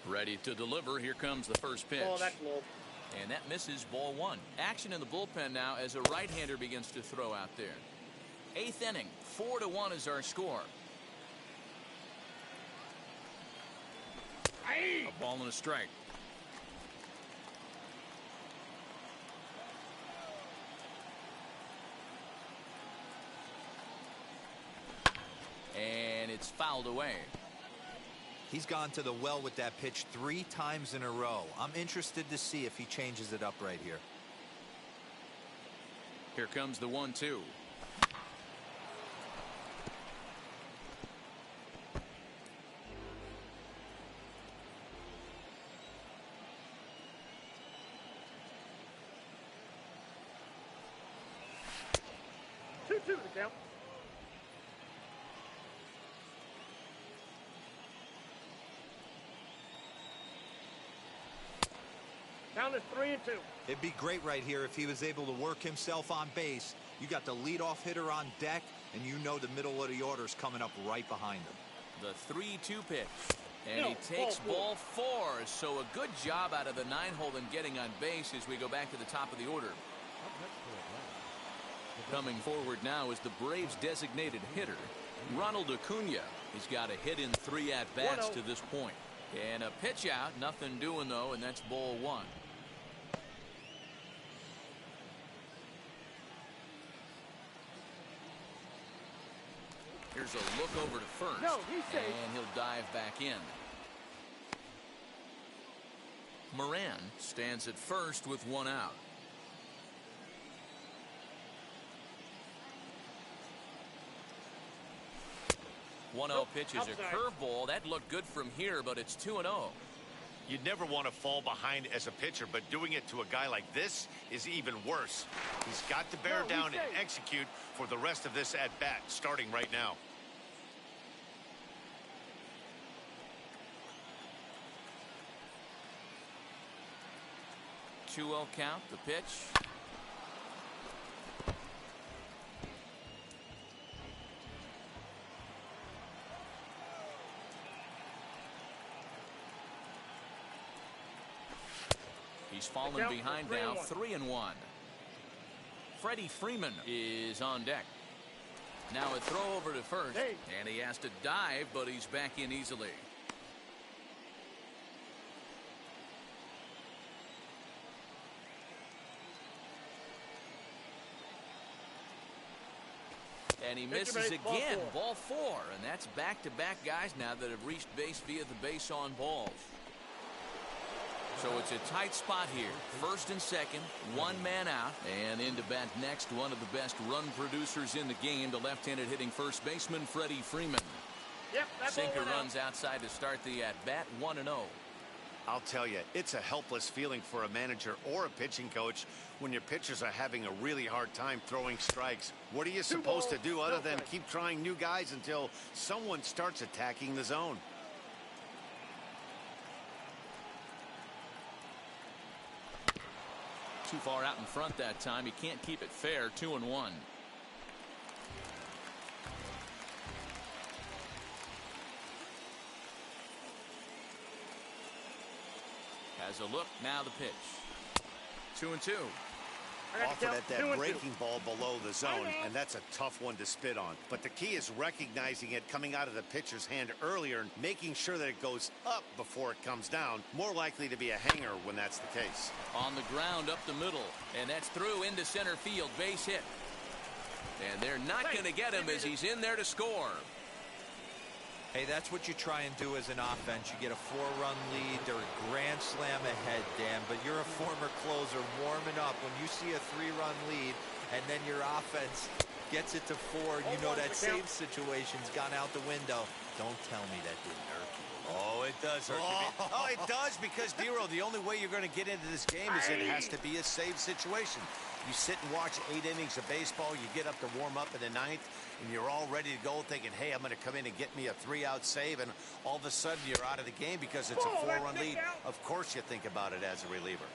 Ready to deliver. Here comes the first pitch. Oh, that's low. And that misses ball 1. Action in the bullpen now as a right-hander begins to throw out there. 8th inning, 4-1 is our score. A ball and a strike. And it's fouled away. He's gone to the well with that pitch 3 times in a row. I'm interested to see if he changes it up right here. Here comes the 1-2. Two to count. Count is 3-2. It'd be great right here if he was able to work himself on base. You got the leadoff hitter on deck, and you know the middle of the order is coming up right behind him. The 3-2 pitch. And he takes ball 4. So a good job out of the 9-hole in getting on base as we go back to the top of the order. Coming forward now is the Braves' designated hitter, Ronald Acuna. He's got a hit in 3 at-bats to this point. And a pitch out, nothing doing though, and that's ball 1. Here's a look over to first, and he'll dive back in. Moran stands at first with 1 out. 1-0 pitch is a curveball. That looked good from here, but it's 2-0. You'd never want to fall behind as a pitcher, but doing it to a guy like this is even worse. He's got to bear down and execute for the rest of this at-bat, starting right now. Two-0 count, the pitch. He's fallen behind now, 3-1. Freddie Freeman is on deck. Now a throw over to first, and he has to dive, but he's back in easily. And he misses again, ball 4, and that's back-to-back guys now that have reached base via the base on balls. So it's a tight spot here. First and second, one man out. And in to bat next, one of the best run producers in the game, the left-handed hitting first baseman, Freddie Freeman. Sinker runs outside to start the at-bat, 1-0. I'll tell you, it's a helpless feeling for a manager or a pitching coach when your pitchers are having a really hard time throwing strikes. What are you supposed to do other than keep trying new guys until someone starts attacking the zone? Too far out in front that time. He can't keep it fair. 2-1. Has a look. Now the pitch. 2-2. Offered at that breaking ball below the zone, and that's a tough one to spit on. But the key is recognizing it coming out of the pitcher's hand earlier and making sure that it goes up before it comes down. More likely to be a hanger when that's the case. On the ground up the middle, and that's through into center field. Base hit. And they're not going to get him as he's in there to score. Hey, that's what you try and do as an offense. You get a 4-run lead or a grand slam ahead, Dan, but you're a former closer warming up. When you see a 3-run lead and then your offense gets it to 4, you know that save situation's gone out the window. Don't tell me that didn't hurt you. Oh, it does hurt you. Oh, it does, because, Dero, the only way you're going to get into this game is it has to be a save situation. You sit and watch 8 innings of baseball, you get up to warm up in the 9th, and you're all ready to go thinking, hey, I'm going to come in and get me a 3-out save, and all of a sudden you're out of the game because it's a 4-run lead. Of course you think about it as a reliever.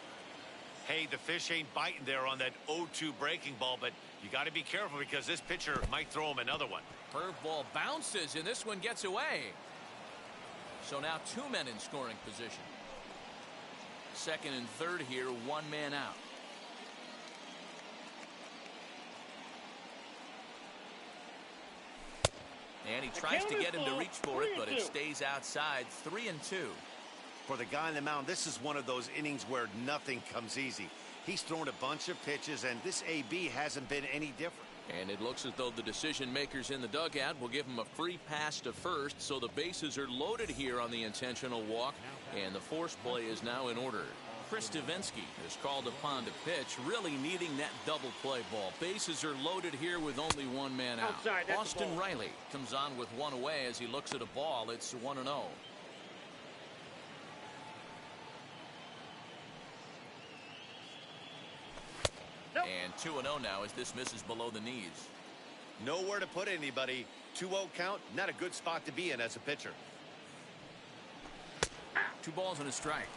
Hey, the fish ain't biting there on that 0-2 breaking ball, but you got to be careful because this pitcher might throw him another one. Curveball bounces, and this one gets away. So now 2 men in scoring position. Second and third here, 1 man out. And he tries to get him to reach for it, but it stays outside. 3-2. For the guy on the mound, this is one of those innings where nothing comes easy. He's thrown a bunch of pitches, and this AB hasn't been any different. And it looks as though the decision makers in the dugout will give him a free pass to first, so the bases are loaded here on the intentional walk, and the force play is now in order. Chris Davinsky is called upon to pitch, really needing that double play ball. Bases are loaded here with only 1 man out. Austin Riley comes on with 1 away as he looks at a ball. It's 1-0. And 2-0 now as this misses below the knees. Nowhere to put anybody. 2-0 count, not a good spot to be in as a pitcher. 2 balls and a strike.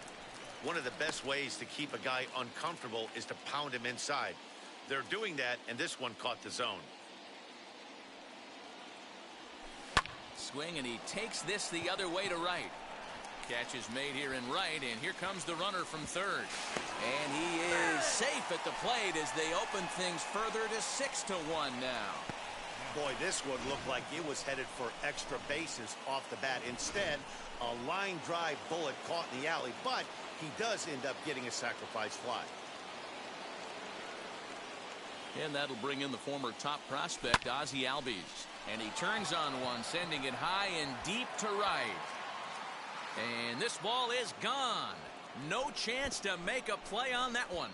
One of the best ways to keep a guy uncomfortable is to pound him inside. They're doing that, and this one caught the zone. Swing, and he takes this the other way to right. Catch is made here in right, and here comes the runner from third. And he is safe at the plate as they open things further to 6-1 now. Boy, this one looked like it was headed for extra bases off the bat. Instead, a line drive bullet caught in the alley, but he does end up getting a sacrifice fly. And that'll bring in the former top prospect, Ozzie Albies. And he turns on one, sending it high and deep to right. And this ball is gone. No chance to make a play on that one.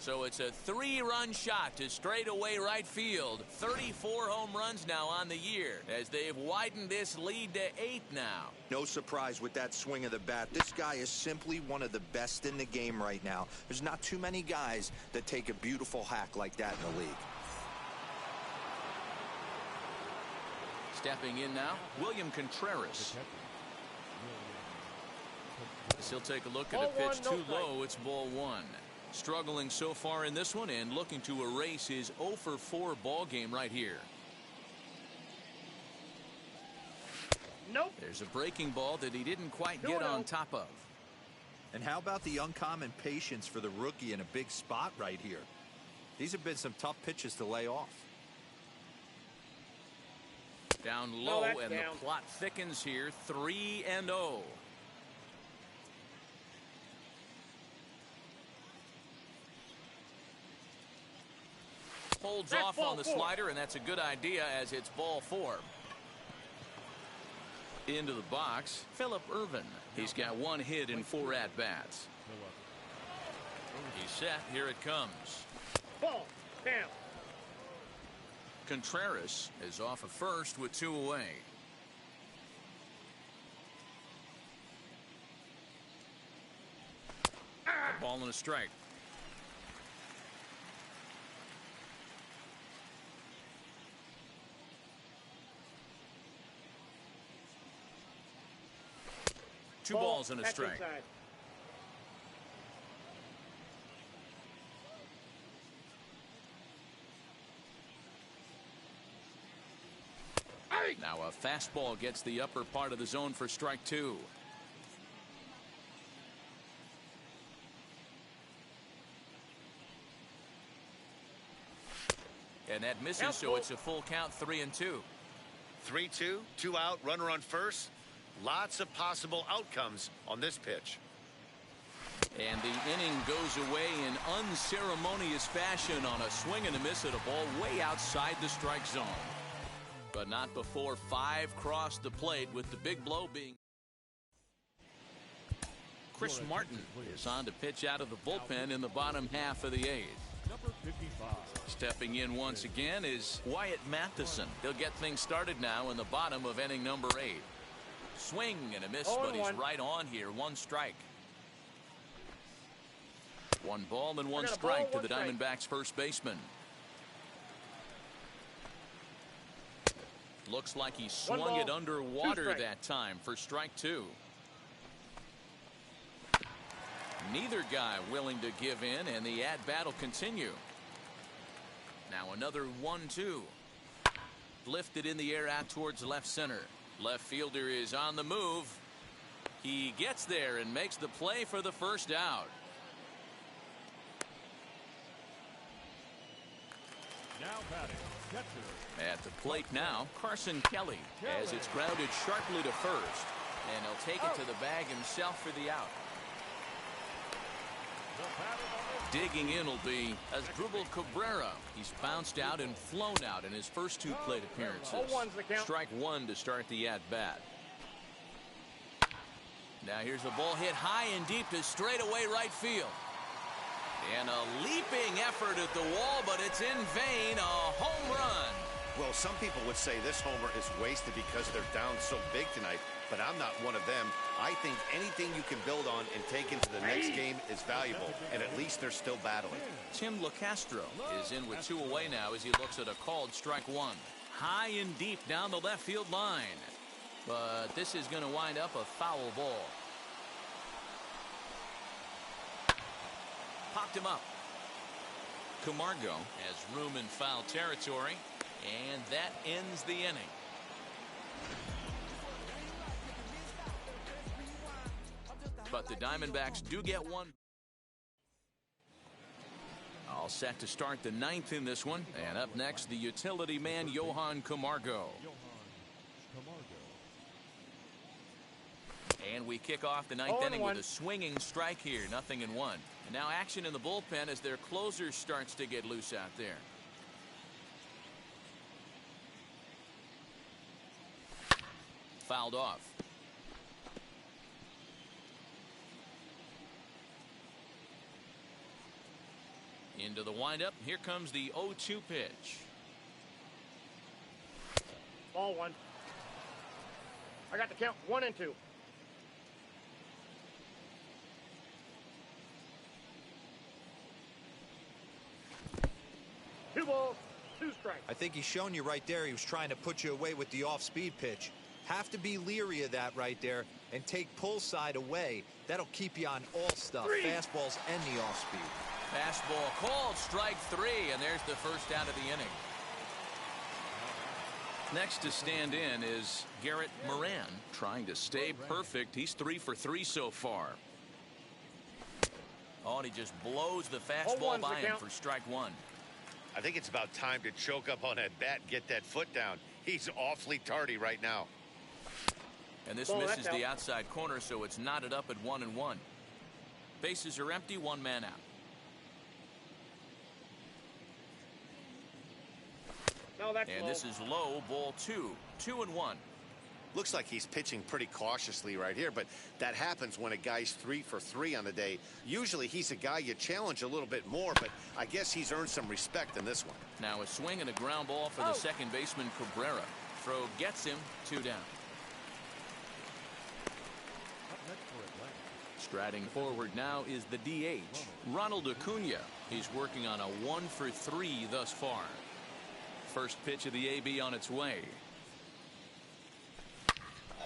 So it's a 3-run shot to straightaway right field. 34 home runs now on the year as they've widened this lead to 8 now. No surprise with that swing of the bat. This guy is simply one of the best in the game right now. There's not too many guys that take a beautiful hack like that in the league. Stepping in now, William Contreras. As he'll take a look at a pitch too low. It's ball 1. Struggling so far in this one and looking to erase his 0 for 4 ball game right here. Nope. There's a breaking ball that he didn't quite get on top of. And how about the uncommon patience for the rookie in a big spot right here? These have been some tough pitches to lay off. Down low, and the plot thickens here. 3-0. Holds off on the slider, and that's a good idea as it's ball 4. Into the box, Phillip Ervin. He's got 1 hit in 4 at-bats. He's set. Here it comes. Ball down. Contreras is off at first with 2 away. A ball and a strike. Two balls and a strike. Now a fastball gets the upper part of the zone for strike 2. And that misses, so it's a full count, 3-2. 3-2, 2 out, runner on first. Lots of possible outcomes on this pitch. And the inning goes away in unceremonious fashion on a swing and a miss at a ball way outside the strike zone. But not before 5 crossed the plate, with the big blow being Chris Martin is on to pitch out of the bullpen in the bottom half of the 8th. Number 55. Stepping in once again is Wyatt Matheson. He'll get things started now in the bottom of inning number 8. Swing and a miss, but he's right on here. 1 strike. 1 ball and 1 strike to the Diamondbacks first baseman. Looks like he swung it underwater that time for strike 2. Neither guy willing to give in, and the at-bat will continue. Now another 1-2. Lifted in the air out towards left center. Left fielder is on the move. He gets there and makes the play for the first out. Now batting, catcher. At the plate now, Carson Kelly, as it's grounded sharply to first. And he'll take it to the bag himself for the out. Digging in will be Asdrubal Cabrera. He's bounced out and flown out in his first 2 plate appearances. Strike 1 to start the at-bat. Now here's a ball hit high and deep to straightaway right field. And a leaping effort at the wall, but it's in vain. A home run. Well, some people would say this homer is wasted because they're down so big tonight, but I'm not one of them. I think anything you can build on and take into the next game is valuable, and at least they're still battling. Tim LaCastro is in with 2 away now as he looks at a called strike 1. High and deep down the left field line. But this is going to wind up a foul ball. Popped him up. Camargo has room in foul territory, and that ends the inning. But the Diamondbacks do get 1. All set to start the 9th in this one. And up next, the utility man, Johan Camargo. And we kick off the 9th inning with a swinging strike here. 0-1. And now action in the bullpen as their closer starts to get loose out there. Fouled off. Into the windup. Here comes the 0-2 pitch. Ball one. I got the count 1 and 2. Two balls, 2 strikes. I think he's shown you right there. He was trying to put you away with the off-speed pitch. Have to be leery of that right there and take pull side away. That'll keep you on all stuff, fastballs and the off-speed. Fastball called, strike 3, and there's the first out of the inning. Next to stand in is Garrett Moran, trying to stay perfect. He's 3 for 3 so far. Oh, and he just blows the fastball by him for strike 1. I think it's about time to choke up on that bat and get that foot down. He's awfully tardy right now. And this misses the outside corner, so it's knotted up at 1-1. Bases are empty, 1 man out. And this is low, ball 2, 2-1. Looks like he's pitching pretty cautiously right here, but that happens when a guy's 3 for 3 on the day. Usually he's a guy you challenge a little bit more, but I guess he's earned some respect in this one. Now a swing and a ground ball for the second baseman Cabrera. Throw gets him, 2 down. Striding forward now is the DH, Ronald Acuna. He's working on a 1 for 3 thus far. First pitch of the AB on its way.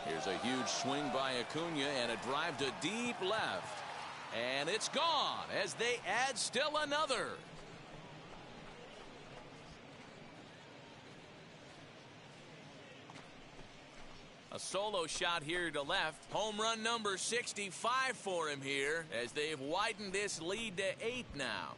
Here's a huge swing by Acuna and a drive to deep left. And it's gone as they add still another. A solo shot here to left. Home run number 65 for him here as they've widened this lead to 8 now.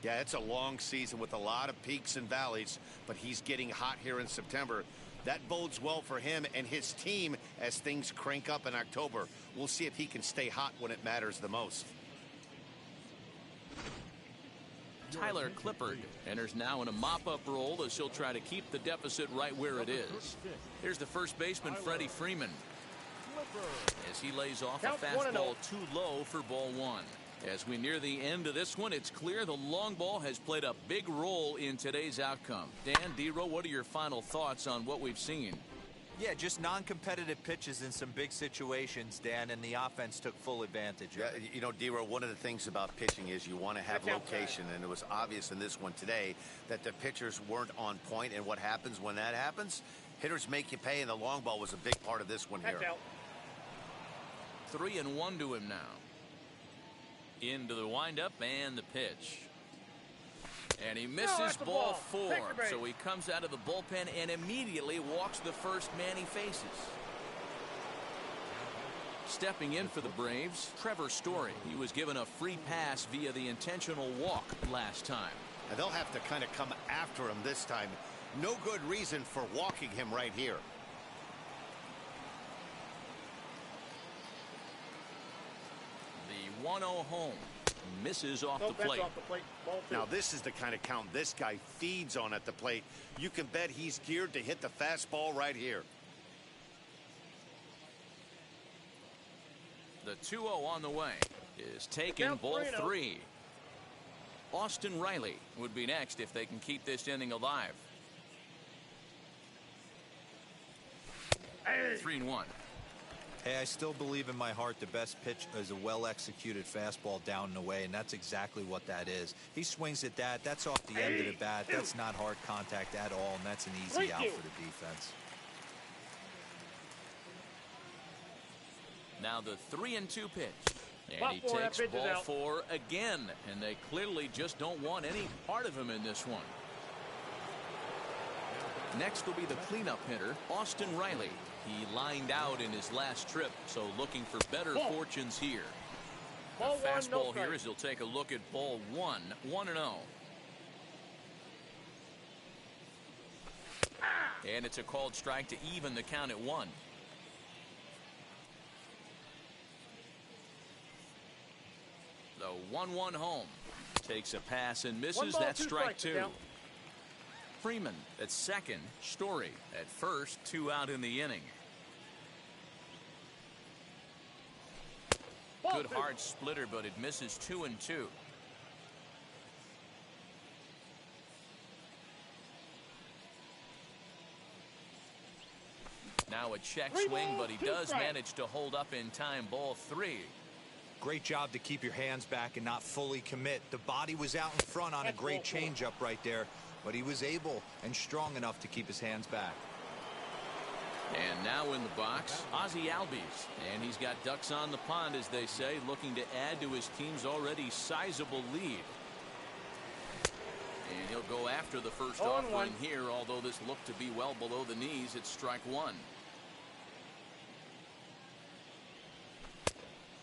Yeah, it's a long season with a lot of peaks and valleys, but he's getting hot here in September. That bodes well for him and his team as things crank up in October. We'll see if he can stay hot when it matters the most. Tyler Clippard enters now in a mop-up role as he'll try to keep the deficit right where it is. Here's the first baseman, Freddie Freeman, as he lays off a fastball too low for ball 1. As we near the end of this one, it's clear the long ball has played a big role in today's outcome. Dan, D-Row, what are your final thoughts on what we've seen? Yeah, just non-competitive pitches in some big situations, Dan, and the offense took full advantage of it. You know, D-Row, one of the things about pitching is you want to have location, and it was obvious in this one today that the pitchers weren't on point, and what happens when that happens? Hitters make you pay, and the long ball was a big part of this one here. 3-1 to him now. Into the windup and the pitch. And he misses ball 4. So he comes out of the bullpen and immediately walks the first man he faces. Stepping in for the Braves, Trevor Story. He was given a free pass via the intentional walk last time. And they'll have to kind of come after him this time. No good reason for walking him right here. The 1-0 home. Misses off the plate. Now this is the kind of count this guy feeds on at the plate. You can bet he's geared to hit the fastball right here. The 2-0 on the way is taken, ball 3. Austin Riley would be next if they can keep this inning alive. 3-1. Hey, I still believe in my heart the best pitch is a well-executed fastball down and away, and that's exactly what that is. He swings at that. That's off the end of the bat. That's not hard contact at all, and that's an easy out for the defense. Now the 3-2 pitch. And he takes ball 4 again, and they clearly just don't want any part of him in this one. Next will be the cleanup hitter, Austin Riley. He lined out in his last trip, so looking for better fortunes here. The fastball here as he'll take a look at ball 1, 1-0. And it's a called strike to even the count at 1. The 1-1 home. Takes a pass and misses. That's strike 2. Freeman at second. Story at first. 2 out in the inning. Good hard splitter, but it misses 2-2. Now a check 3 swing, balls, but he 2 does strikes. manage to hold up in time. Ball 3. Great job to keep your hands back and not fully commit. The body was out in front on a great changeup right there, but he was able and strong enough to keep his hands back. And now in the box, Ozzie Albies. And he's got ducks on the pond, as they say, looking to add to his team's already sizable lead. And he'll go after the first offering here, although this looked to be well below the knees. It's strike 1.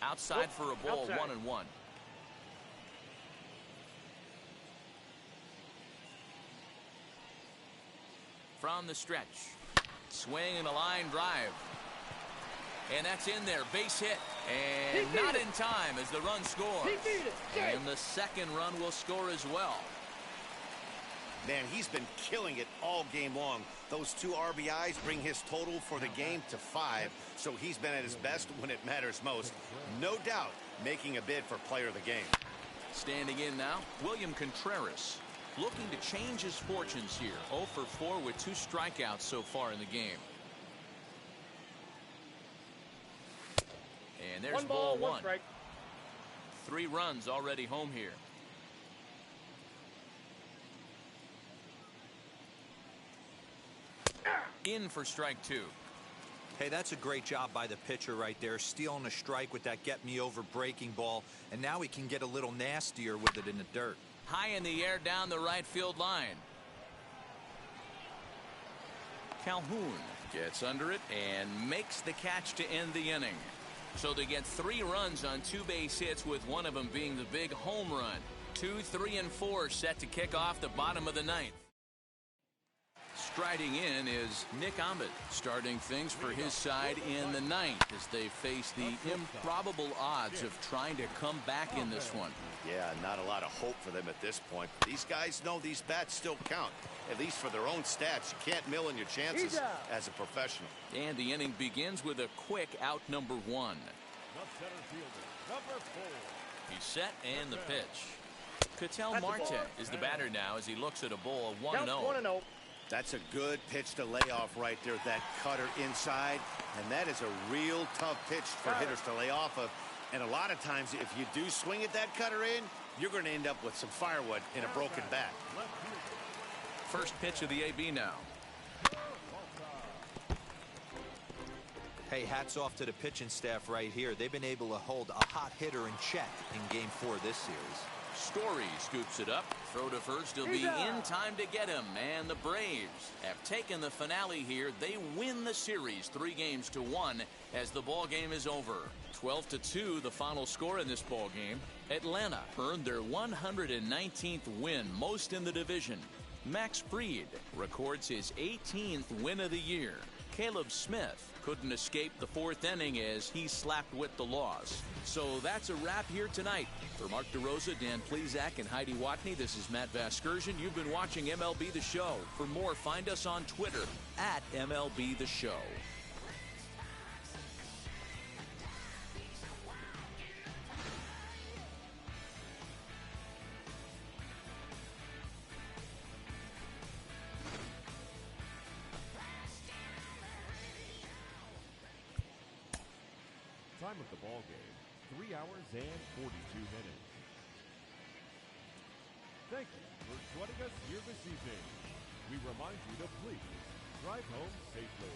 Outside for a ball, 1-1. From the stretch. Swing and a line drive. And that's in there. Base hit. And not in time as the run scores. And the second run will score as well. Man, he's been killing it all game long. Those 2 RBIs bring his total for the game to 5, so he's been at his best when it matters most. No doubt making a bid for player of the game. Standing in now, William Contreras, looking to change his fortunes here. 0 for 4 with 2 strikeouts so far in the game. And there's ball 1. Strike. 3 runs already home here. In for strike 2. Hey, that's a great job by the pitcher right there, stealing a strike with that get-me-over breaking ball, and now he can get a little nastier with it in the dirt. High in the air down the right field line. Calhoun gets under it and makes the catch to end the inning. So they get 3 runs on 2 base hits, with one of them being the big home run. 2, 3, and 4 set to kick off the bottom of the 9th. Striding in is Nick Ahmed, starting things for his side in the 9th as they face the improbable odds of trying to come back in this one. Yeah, not a lot of hope for them at this point. These guys know these bats still count, at least for their own stats. You can't mill in your chances as a professional. And the inning begins with a quick out, number 1. The center fielder, number 4. He's set and the pitch. Ketel Marte is the batter now as he looks at a ball 1-0. That's a good pitch to lay off right there, that cutter inside. And that is a real tough pitch for hitters to lay off of. And a lot of times, if you do swing at that cutter in, you're going to end up with some firewood in a broken bat. First pitch of the AB now. Hey, hats off to the pitching staff right here. They've been able to hold a hot hitter in check in Game 4 this series. Story scoops it up. Throw to first. He'll be in time to get him. And the Braves have taken the finale here. They win the series 3-1 as the ball game is over. 12-2 the final score in this ball game. Atlanta earned their 119th win, most in the division. Max Fried records his 18th win of the year. Caleb Smith couldn't escape the 4th inning as he slapped with the loss. So that's a wrap here tonight. For Mark DeRosa, Dan Plesac, and Heidi Watney, this is Matt Vasgersian. You've been watching MLB The Show. For more, find us on Twitter at MLB The Show. Time of the ball game, 3 hours and 42 minutes. Thank you for joining us here this evening. We remind you to please drive home safely.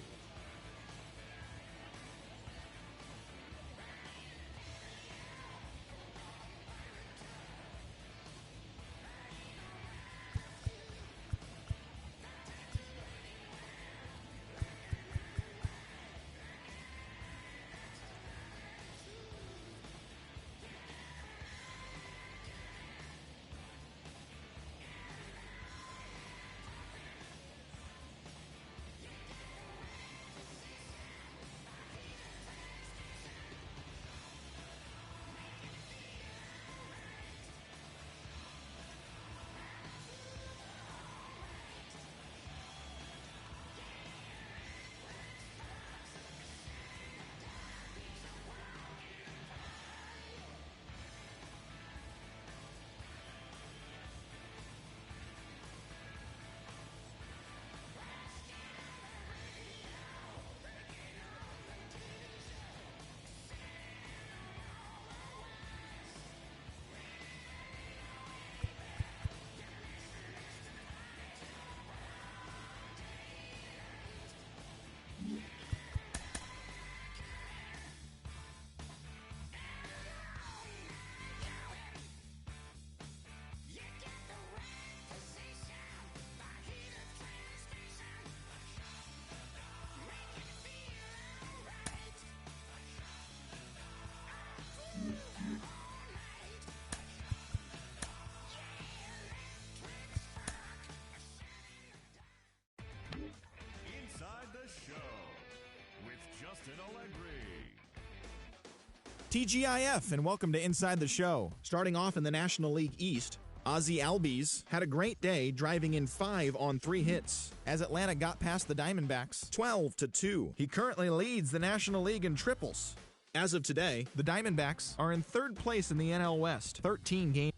Austin Allegri. TGIF, and welcome to Inside the Show. Starting off in the National League East, Ozzie Albies had a great day, driving in 5 on 3 hits as Atlanta got past the Diamondbacks 12-2. He currently leads the National League in triples. As of today, the Diamondbacks are in 3rd place in the NL West, 13 games.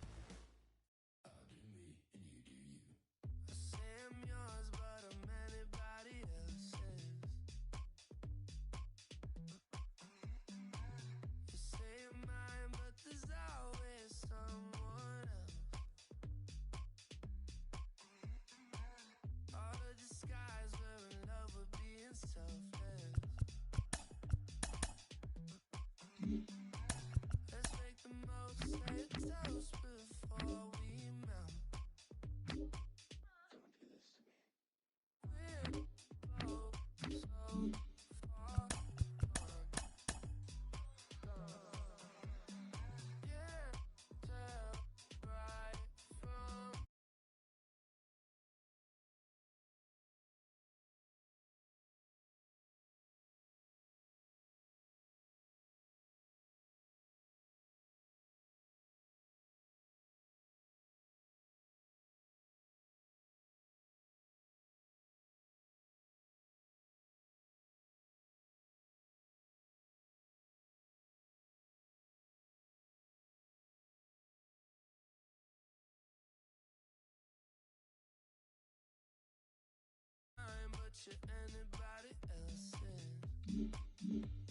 But you're anybody else's.